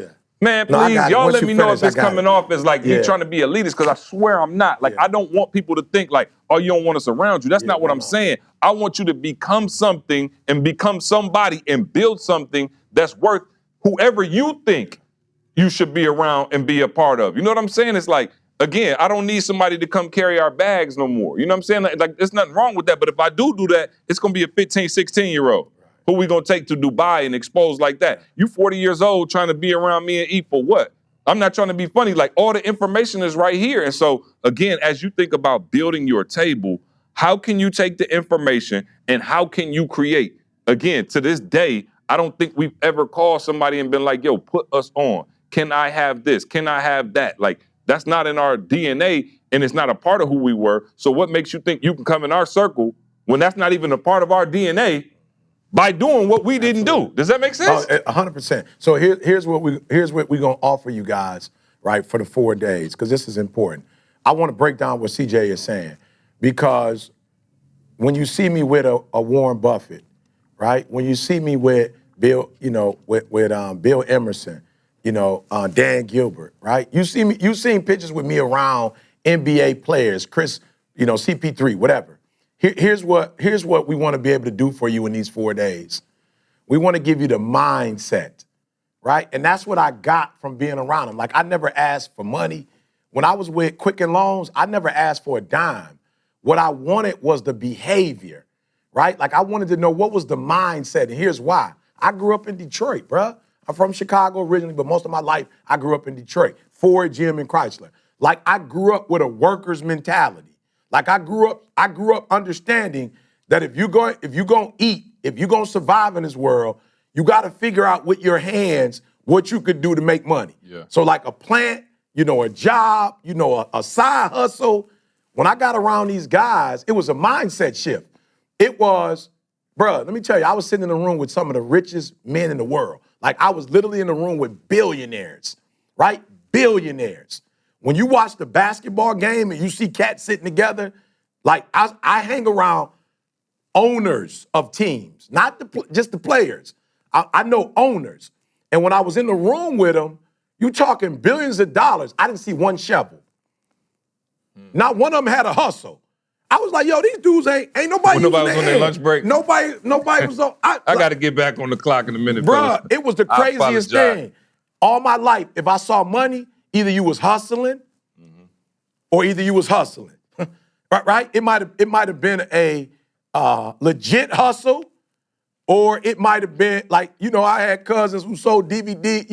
Man, No, I please, got it. y'all Once let you me know finish, if I it's got coming it. off as like you Yeah. trying to be elitist, because I swear I'm not. Like, Yeah. I don't want people to think like, oh, you don't want us around you. That's not what no, I'm no. saying. I want you to become something and become somebody and build something that's worth whoever you think you should be around and be a part of. You know what I'm saying? It's like, again, I don't need somebody to come carry our bags no more. You know what I'm saying? Like there's nothing wrong with that. But if I do that, it's going to be a 15, 16-year-old. Who we going to take to Dubai and expose like that? You 40 years old trying to be around me and eat for what? I'm not trying to be funny. Like, all the information is right here. And so, again, as you think about building your table, how can you take the information and how can you create? Again, to this day, I don't think we've ever called somebody and been like, yo, put us on. Can I have this? Can I have that? Like, that's not in our DNA and it's not a part of who we were. So what makes you think you can come in our circle when that's not even a part of our DNA by doing what we didn't do? Does that make sense? 100%. So here's what we're gonna offer you guys, right, for the 4 days, because this is important. I want to break down what CJ is saying, because when you see me with a Warren Buffett, right? When you see me with Bill, with Bill Emerson, Dan Gilbert, right? You've seen pictures with me around NBA players, Chris, CP3, whatever. Here's what we want to be able to do for you in these 4 days. We want to give you the mindset, right? And that's what I got from being around them. Like, I never asked for money. When I was with Quicken Loans, I never asked for a dime. What I wanted was the behavior, right? Like, I wanted to know what was the mindset, and here's why. I grew up in Detroit, bruh. I'm from Chicago originally, but most of my life I grew up in Detroit, Ford, GM, and Chrysler. Like, I grew up with a worker's mentality. Like, I grew up understanding that if you're gonna eat, if you're gonna survive in this world, you gotta figure out with your hands what you could do to make money. Yeah. So like a plant, a job, a side hustle. When I got around these guys, it was a mindset shift. It was, bruh, let me tell you, I was sitting in a room with some of the richest men in the world. Like, I was literally in a room with billionaires, right? Billionaires. When you watch the basketball game and you see cats sitting together, like, I hang around owners of teams, not just the players. I know owners. And when I was in the room with them, you talking billions of dollars. I didn't see one shovel. Not one of them had a hustle. I was like, yo, these dudes ain't nobody. When nobody was using on their lunch break? Nobody was on. I got to get back on the clock in a minute, Bruh, fellas. it was the I craziest apologize. thing. All my life, if I saw money, either you was hustling or either you was hustling. right? It might have been a legit hustle, or it might have been like, I had cousins who sold DVD,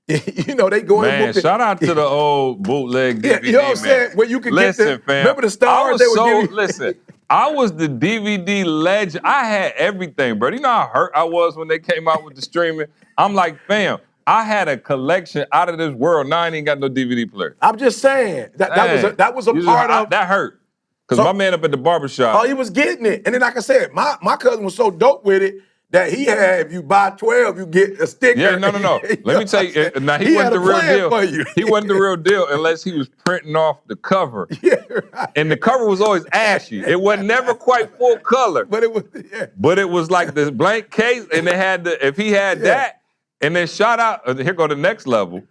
they go in. Man, shout out to the old bootleg DVD, you know what I'm man. saying? Where you could Listen, get the, fam, remember the stars they would give you? Listen, I was the DVD legend. I had everything, bro. You know how hurt I was when they came out with the streaming? I'm like, fam, I had a collection out of this world. Now I ain't got no DVD player. I'm just saying, that was a part of. That hurt. Because my man up at the barbershop. Oh, he was getting it. And then, like I said, my cousin was so dope with it that he had, if you buy 12, you get a sticker. Yeah, no. Let me tell you, now he wasn't the real deal. For you. He wasn't the real deal unless he was printing off the cover. Yeah, right. And the cover was always ashy. It was never quite full color. But it was, yeah. But it was like this blank case, and they had if he had that, and then shout out, here go the next level.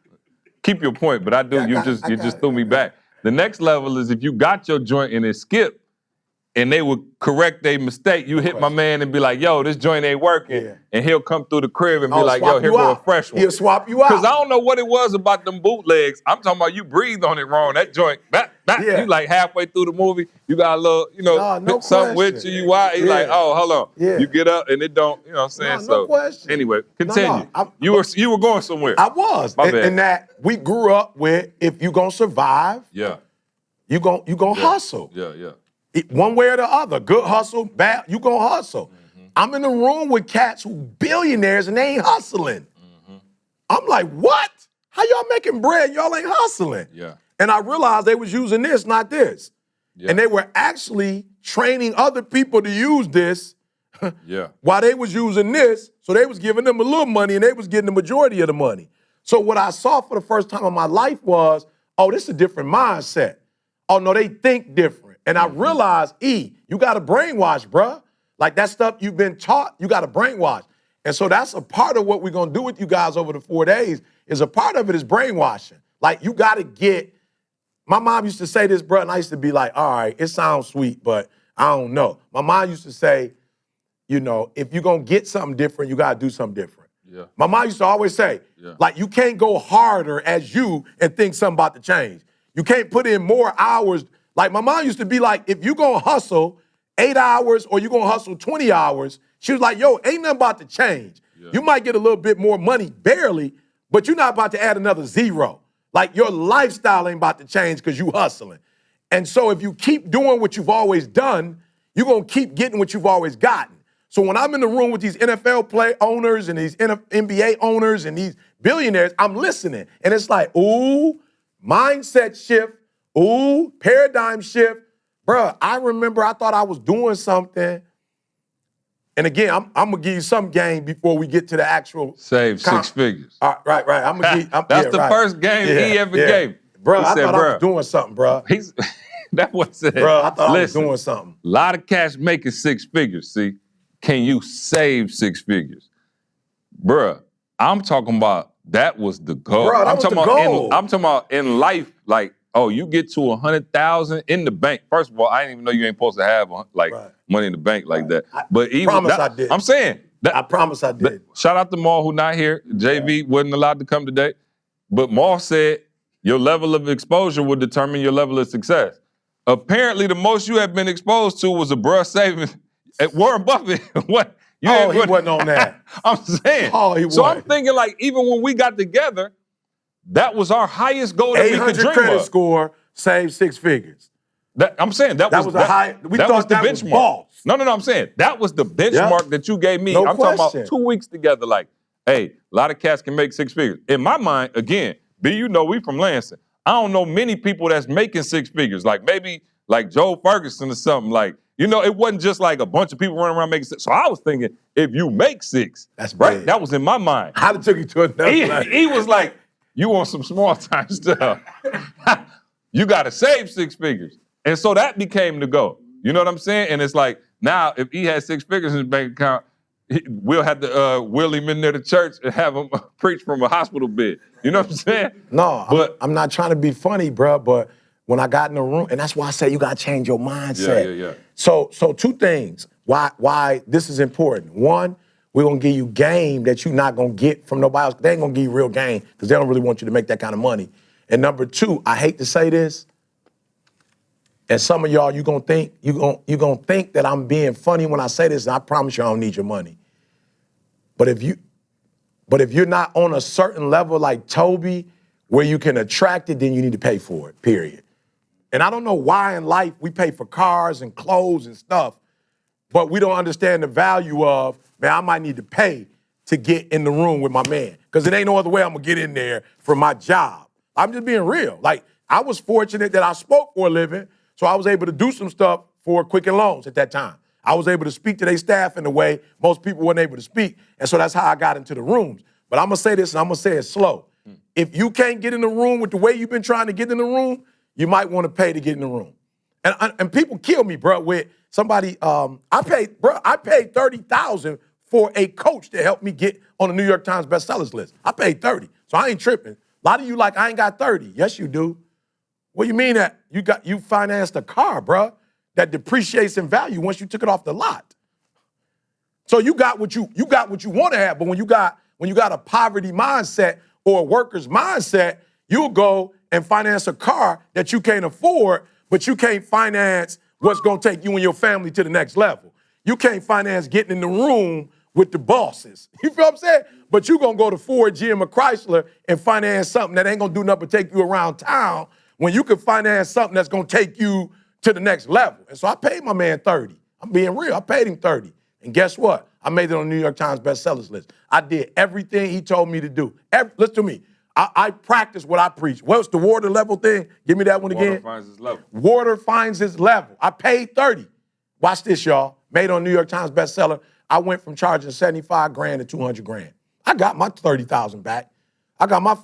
Keep your point, but you just threw me back. The next level is if you got your joint and it skipped, and they would correct their mistake, you hit my man and be like, yo, this joint ain't working. Yeah. And he'll come through the crib and be like, yo, here go a fresh one. He'll swap you out. Because I don't know what it was about them bootlegs. I'm talking about you breathed on it wrong. That joint, you like halfway through the movie, you got a little, something with you. You like, oh, hold on. Yeah. You get up and it don't, you know what I'm saying? No question. Anyway, continue. You were going somewhere. I was. And that we grew up with, if you gonna survive, you gonna hustle. Yeah. One way or the other, good hustle, bad, you gonna hustle. Mm-hmm. I'm in the room with cats who billionaires and they ain't hustling. Mm-hmm. I'm like, what? How y'all making bread? Y'all ain't hustling. Yeah. And I realized they was using this, not this. Yeah. And they were actually training other people to use this while they was using this. So they was giving them a little money and they was getting the majority of the money. So what I saw for the first time in my life was, oh, this is a different mindset. Oh, no, they think different. And I realized, you got to brainwash, bruh. Like, that stuff you've been taught, you got to brainwash. And so that's a part of what we're going to do with you guys over the 4 days is a part of it is brainwashing. Like, you got to get, my mom used to say this, bro, and I used to be like, all right, it sounds sweet, but I don't know. My mom used to say, you know, if you're going to get something different, you got to do something different. Yeah. My mom used to always say, like, you can't go harder as you and think something about to change. You can't put in more hours. Like, my mom used to be like, if you're going to hustle 8 hours or you're going to hustle 20 hours, she was like, yo, ain't nothing about to change. Yeah. You might get a little bit more money, barely, but you're not about to add another zero. Like, your lifestyle ain't about to change because you hustling. And so if you keep doing what you've always done, you're going to keep getting what you've always gotten. So when I'm in the room with these NFL play owners and these NBA owners and these billionaires, I'm listening. And it's like, ooh, mindset shift, ooh, paradigm shift. Bruh, I remember I thought I was doing something. And again, I'm going to give you some game before we get to the actual. Save 6 figures. Right. I'm gonna give, That's the first game he ever gave. Bro, I thought I was doing something, bro. That's what said. Bro, I thought I was doing something. A lot of cats making 6 figures, see? Can you save 6 figures? Bruh, I'm talking about that was the goal. Bro, I'm talking goal. about in life, like, oh, you get to 100,000 in the bank. First of all, I didn't even know you ain't supposed to have money in the bank like that. But even I did. I'm saying that, I promise I did. Shout out to Maul who not here. JV wasn't allowed to come today. But Maul said your level of exposure will determine your level of success. Apparently, the most you have been exposed to was a bruh saving at Warren Buffett. What? He wasn't on that. I'm saying. He so wasn't. I'm thinking, like, even when we got together, that was our highest goal that we could dream 800 credit of. score, save 6 figures. I'm saying that was the high. We that thought was the that benchmark. was balls. No, I'm saying that was the benchmark that you gave me. No I'm question. talking about 2 weeks together. Like, hey, a lot of cats can make 6 figures. In my mind, again, B, you know we from Lansing. I don't know many people that's making 6 figures. Like maybe like Joe Ferguson or something. Like, you know, it wasn't just like a bunch of people running around making 6. So I was thinking, if you make 6, that's right. Big. That was in my mind. I'd have took you to another level. He was like, you want some small time stuff. You got to save 6 figures. And so that became the goal. You know what I'm saying? And it's like, now if he had 6 figures in his bank account, we'll have to wheel him in there to church and have him preach from a hospital bed. You know what I'm saying? No, but I'm not trying to be funny, bro, but when I got in the room, and that's why I say you got to change your mindset. Yeah. So 2 things why this is important. One, we're going to give you game that you're not going to get from nobody else. They ain't going to give you real game because they don't really want you to make that kind of money. And number 2, I hate to say this, and some of y'all, you're gonna think that I'm being funny when I say this, and I promise you I don't need your money. But if you're not on a certain level like Toby, where you can attract it, then you need to pay for it, period. And I don't know why in life we pay for cars and clothes and stuff, but we don't understand the value of, man, I might need to pay to get in the room with my man. Because it ain't no other way I'm gonna get in there for my job. I'm just being real. Like, I was fortunate that I spoke for a living, so I was able to do some stuff for Quicken Loans at that time. I was able to speak to their staff in a way most people weren't able to speak, and so that's how I got into the rooms. But I'm gonna say this, and I'm gonna say it slow. If you can't get in the room with the way you've been trying to get in the room, you might want to pay to get in the room. And people kill me, bro, with somebody, I paid $30,000 for a coach to help me get on the New York Times bestsellers list. I paid 30, so I ain't tripping. A lot of you like, I ain't got 30. Yes, you do. What do you mean that you financed a car, bro, that depreciates in value once you took it off the lot? So you got what you want to have, but when you got a poverty mindset or a worker's mindset, you'll go and finance a car that you can't afford, but you can't finance what's gonna take you and your family to the next level. You can't finance getting in the room with the bosses. You feel what I'm saying? But you gonna go to Ford, GM, or Chrysler and finance something that ain't gonna do nothing but take you around town when you can finance something that's gonna take you to the next level. And so I paid my man 30. I'm being real, I paid him 30. And guess what? I made it on the New York Times bestsellers list. I did everything he told me to do. Listen to me. I practice what I preach. What's the water level thing? Give me that one again. Water finds its level. Water finds its level. I paid 30. Watch this, y'all. Made on New York Times bestseller. I went from charging 75 grand to 200 grand. I got my 30,000 back. I got my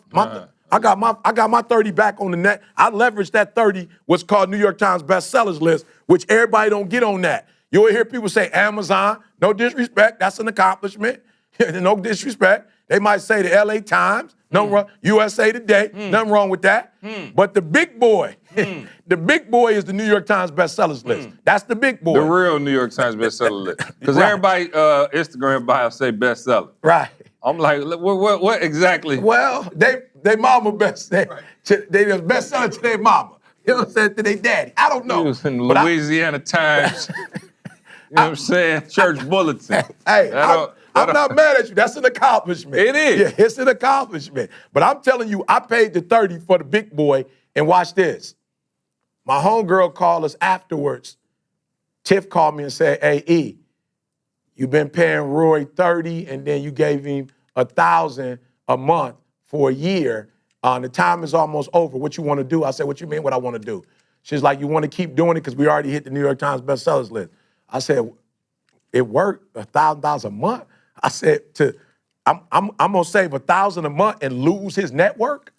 30 back on the net. I leveraged that 30, what's called New York Times bestsellers list, which everybody don't get on that. You'll hear people say Amazon, no disrespect, that's an accomplishment. No disrespect. They might say the LA Times, nothing wrong. USA Today, nothing wrong with that. But the big boy, the big boy is the New York Times bestsellers list. That's the big boy. The real New York Times bestseller list. Because Right. everybody Instagram bio say bestseller. Right. I'm like, what exactly? Well, they mama best. They the bestseller to their mama. You know what I'm saying? To their daddy. I don't know. He was in But I- Louisiana Times. You know what I'm saying? Church Bulletin. Hey, I'm not mad at you. That's an accomplishment. It is. Yeah, it's an accomplishment. But I'm telling you, I paid the 30 for the big boy, and watch this. My homegirl called us afterwards. Tiff called me and said, hey, E, you've been paying Roy 30, and then you gave him $1,000 a month for a year. The time is almost over. What you want to do? I said, what you mean what I want to do? She's like, you want to keep doing it because we already hit the New York Times bestsellers list. I said, it worked, $1,000 a month. I said, I'm gonna save $1,000 a month and lose his network?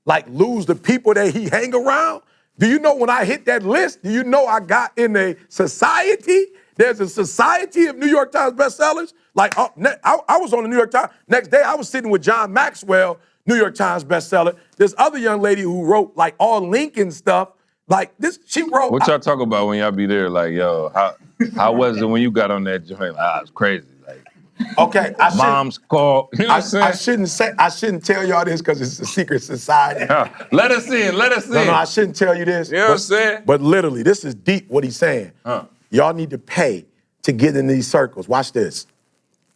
Like lose the people that he hang around? Do you know when I hit that list, do you know I got in a society? There's a society of New York Times bestsellers. Like I was on the New York Times. Next day I was sitting with John Maxwell, New York Times bestseller. This other young lady who wrote like all Lincoln stuff. Like this, she wrote. What y'all talk about when y'all be there? Like, yo, how was it when you got on that joint? It's crazy. Like, Okay, mom's call. You know what I'm saying? I shouldn't tell y'all this because it's a secret society. Let us in. Let us in. No, I shouldn't tell you this. You know what I'm saying? But literally, this is deep what he's saying. Y'all need to pay to get in these circles. Watch this.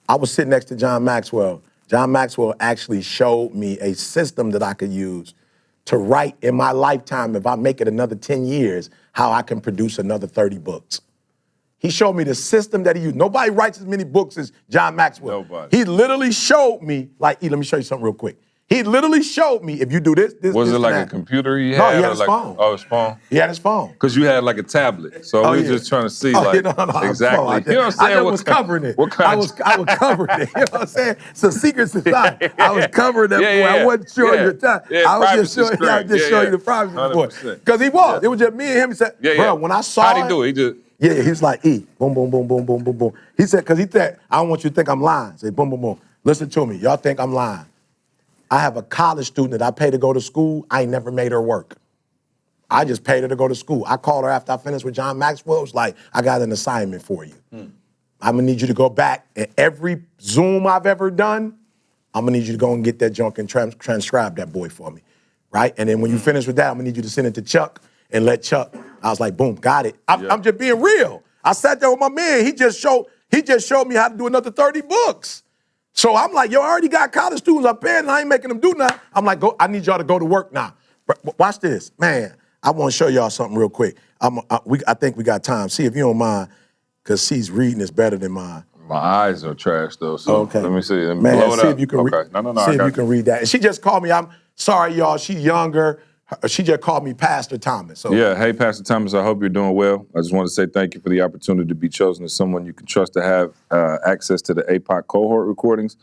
I was sitting next to John Maxwell. John Maxwell actually showed me a system that I could use to write in my lifetime, if I make it another 10 years, how I can produce another 30 books. He showed me the system that he used. Nobody writes as many books as John Maxwell. Nobody. He literally showed me, like, let me show you something real quick. He literally showed me, if you do this, Was this, it like and a that. computer he had? No, he had or his like, phone. Oh, his phone? He had his phone. Because you had like a tablet. So we just trying to see like exactly. You know what I'm saying? I was covering it. What kind I was covering it. You know what I'm saying? It's a secret society. I was covering that boy. I wasn't showing you the time. I was just showing you the privacy boy. Because he was. It was just me and him. He said, bro, when I saw How'd he do it? He just... Yeah, he was like, E, boom, boom, boom, boom, boom, boom, boom. He said, because he said, I don't want you to think I'm lying. Say, boom, boom, boom. Listen to me. Y'all think I'm lying. I have a college student that I pay to go to school. I ain't never made her work. I just paid her to go to school. I called her after I finished with John Maxwell. It was like, I got an assignment for you. I'm gonna need you to go back and every Zoom I've ever done, I'm gonna need you to go and get that junk and transcribe that boy for me, right? And then when you finish with that, I'm gonna need you to send it to Chuck and let Chuck. I was like, boom, got it. I'm just being real. I sat there with my man. He just showed me how to do another 30 books. So I'm like, yo, I already got college students up there, and I ain't making them do nothing. I'm like, I need y'all to go to work now. Watch this, man. I want to show y'all something real quick. I think we got time. See if you don't mind, because C's reading is better than mine. My eyes are trash though. So okay. Let me see. Let me man, blow it see up. If you can okay. No. See if you can read that. And she just called me. I'm sorry, y'all. She's younger. She just called me Pastor Thomas. So. Yeah, hey, Pastor Thomas, I hope you're doing well. I just want to say thank you for the opportunity to be chosen as someone you can trust to have access to the APOC cohort recordings.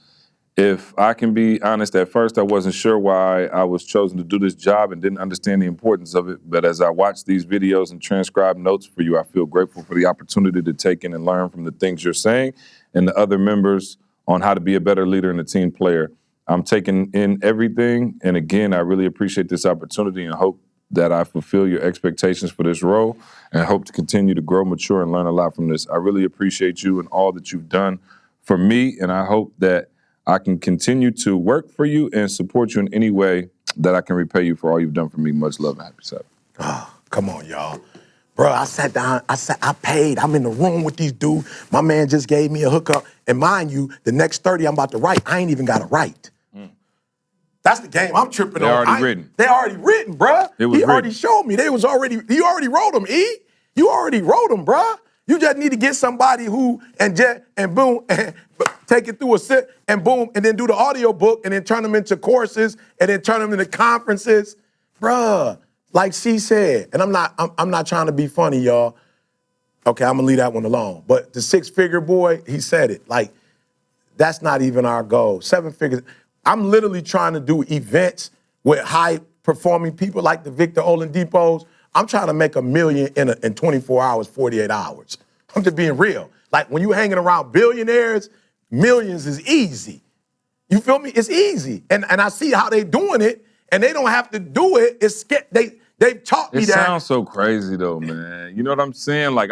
If I can be honest, at first I wasn't sure why I was chosen to do this job and didn't understand the importance of it. But as I watch these videos and transcribe notes for you, I feel grateful for the opportunity to take in and learn from the things you're saying and the other members on how to be a better leader and a team player. I'm taking in everything, and again, I really appreciate this opportunity and hope that I fulfill your expectations for this role and hope to continue to grow, mature, and learn a lot from this. I really appreciate you and all that you've done for me, and I hope that I can continue to work for you and support you in any way that I can repay you for all you've done for me. Much love and happy Sabbath. Oh, come on, y'all. Bro, I sat down, I paid. I'm in the room with these dudes. My man just gave me a hookup. And mind you, the next 30 I'm about to write, I ain't even got to write. That's the game I'm tripping on. They already written. They already written, bruh. He already showed me. You already wrote them, E. You already wrote them, bruh. You just need to get somebody who, and boom, and take it through a sit, and boom, and then do the audio book, and then turn them into courses, and then turn them into conferences. Bruh, like she said, and I'm not trying to be funny, y'all. Okay, I'm gonna leave that one alone. But the 6-figure boy, he said it. Like, that's not even our goal. 7 figures. I'm literally trying to do events with high-performing people like the Victor Oladipos. I'm trying to make $1 million in 24 hours, 48 hours. I'm just being real. Like, when you hanging around billionaires, millions is easy. You feel me? It's easy. And I see how they doing it, and they don't have to do it. It's they've taught me It that. sounds so crazy though, man. You know what I'm saying? Like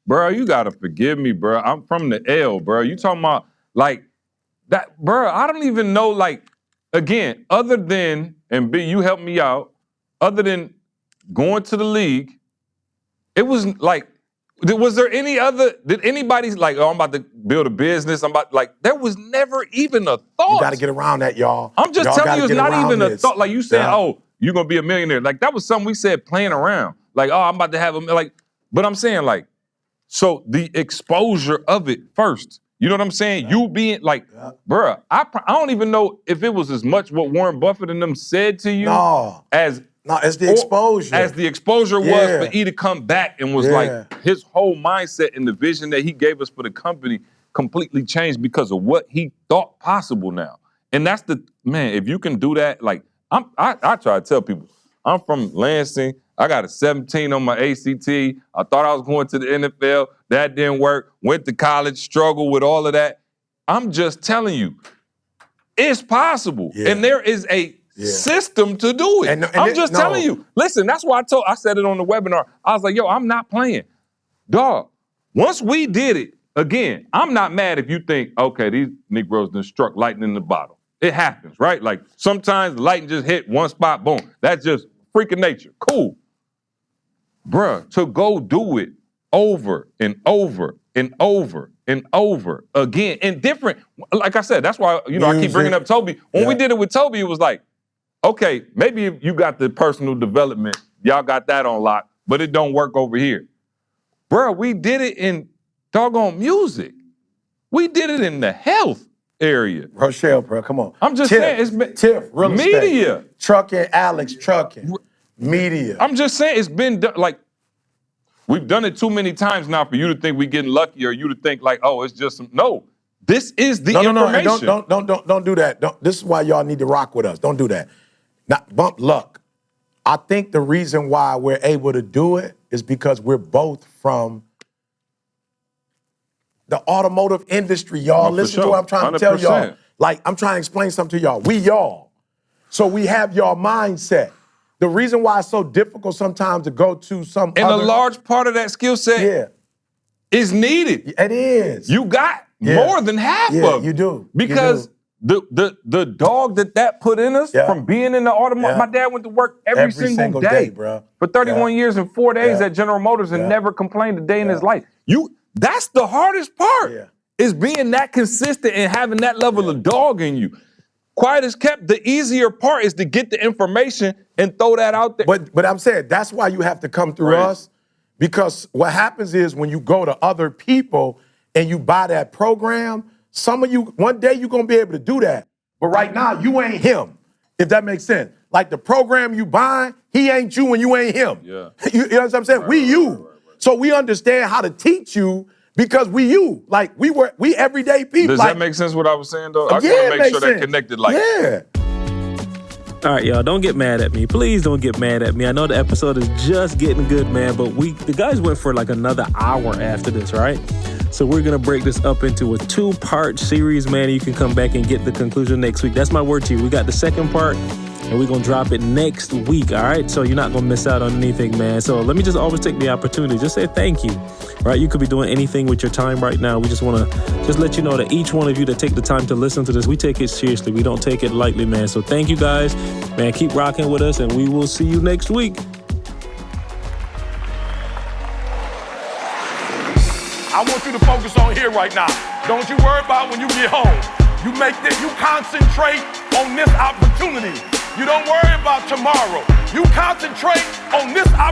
bro, you gotta forgive me, bro. I'm from the L, bro. You talking about like that, bro? I don't even know. Like again, other than and B, you helped me out. Other than going to the league, it was like. Was there any other? Did anybody like? Oh, I'm about to build a business. There was never even a thought. You got to get around that, y'all. I'm just y'all telling you, it's not even this. a thought. Like you saying, oh, you're gonna be a millionaire. Like that was something we said playing around. Like, oh, I'm about to have but I'm saying like, so the exposure of it first. You know what I'm saying? You being like, bruh, I don't even know if it was as much what Warren Buffett and them said to you as. No, it's the exposure. As the exposure was for E to come back and was like, his whole mindset and the vision that he gave us for the company completely changed because of what he thought possible now. And that's man, if you can do that, like, I try to tell people, I'm from Lansing. I got a 17 on my ACT. I thought I was going to the NFL. That didn't work. Went to college, struggled with all of that. I'm just telling you, it's possible. Yeah. And there is a system to do it. I'm just telling you. Listen, that's why I said it on the webinar. I was like, yo, I'm not playing. Dog, once we did it, again, I'm not mad if you think, okay, these Negroes done struck lightning in the bottle. It happens, right? Like sometimes lightning just hit one spot, boom. That's just freaking nature. Cool. Bruh, to go do it over and over and over and over again in different, like I said, that's why, I keep bringing up Toby. When we did it with Toby, it was like, okay, maybe you got the personal development, y'all got that on lock, but it don't work over here. Bruh, we did it in doggone music. We did it in the health area. Rochelle, bro, come on. I'm just saying, it's been real media. Estate. Trucking, Alex, trucking. Media. I'm just saying, it's been done, like, we've done it too many times now for you to think we getting lucky or you to think like, oh, it's just no. This is the information. Don't do that. This is why y'all need to rock with us. Don't do that. Not bump luck. I think the reason why we're able to do it is because we're both from the automotive industry, y'all. Listen to what I'm trying to tell y'all. Like, I'm trying to explain something to y'all. We y'all. So we have y'all mindset. The reason why it's so difficult sometimes to go to some and a large part of that skill set is needed. It is. You got more than half of it. You do. Because the dog that put in us from being in the automotive, my dad went to work every single day bro. For 31 years and 4 days at General Motors and never complained a day in his life. That's the hardest part, is being that consistent and having that level of dog in you. Quiet as kept, the easier part is to get the information and throw that out there. But I'm saying that's why you have to come through us, because what happens is when you go to other people and you buy that program, some of you, one day you're gonna be able to do that. But right now, you ain't him, if that makes sense. Like the program you buying, he ain't you and you ain't him. Yeah. You know what I'm saying? We you. So we understand how to teach you because we you. Like we everyday people. Does that make sense what I was saying though? I just want to make sure that connected like. Yeah. All right, y'all, don't get mad at me. Please don't get mad at me. I know the episode is just getting good, man, but the guys went for like another hour after this, right? So we're going to break this up into a 2-part series, man. You can come back and get the conclusion next week. That's my word to you. We got the second part, and we're going to drop it next week, all right? So you're not going to miss out on anything, man. So let me just always take the opportunity. Just say thank you, right? You could be doing anything with your time right now. We just want to just let you know that each one of you that take the time to listen to this, we take it seriously. We don't take it lightly, man. So thank you, guys. Man, keep rocking with us, and we will see you next week. I want you to focus on here right now. Don't you worry about when you get home. You concentrate on this opportunity. You don't worry about tomorrow. You concentrate on this opportunity.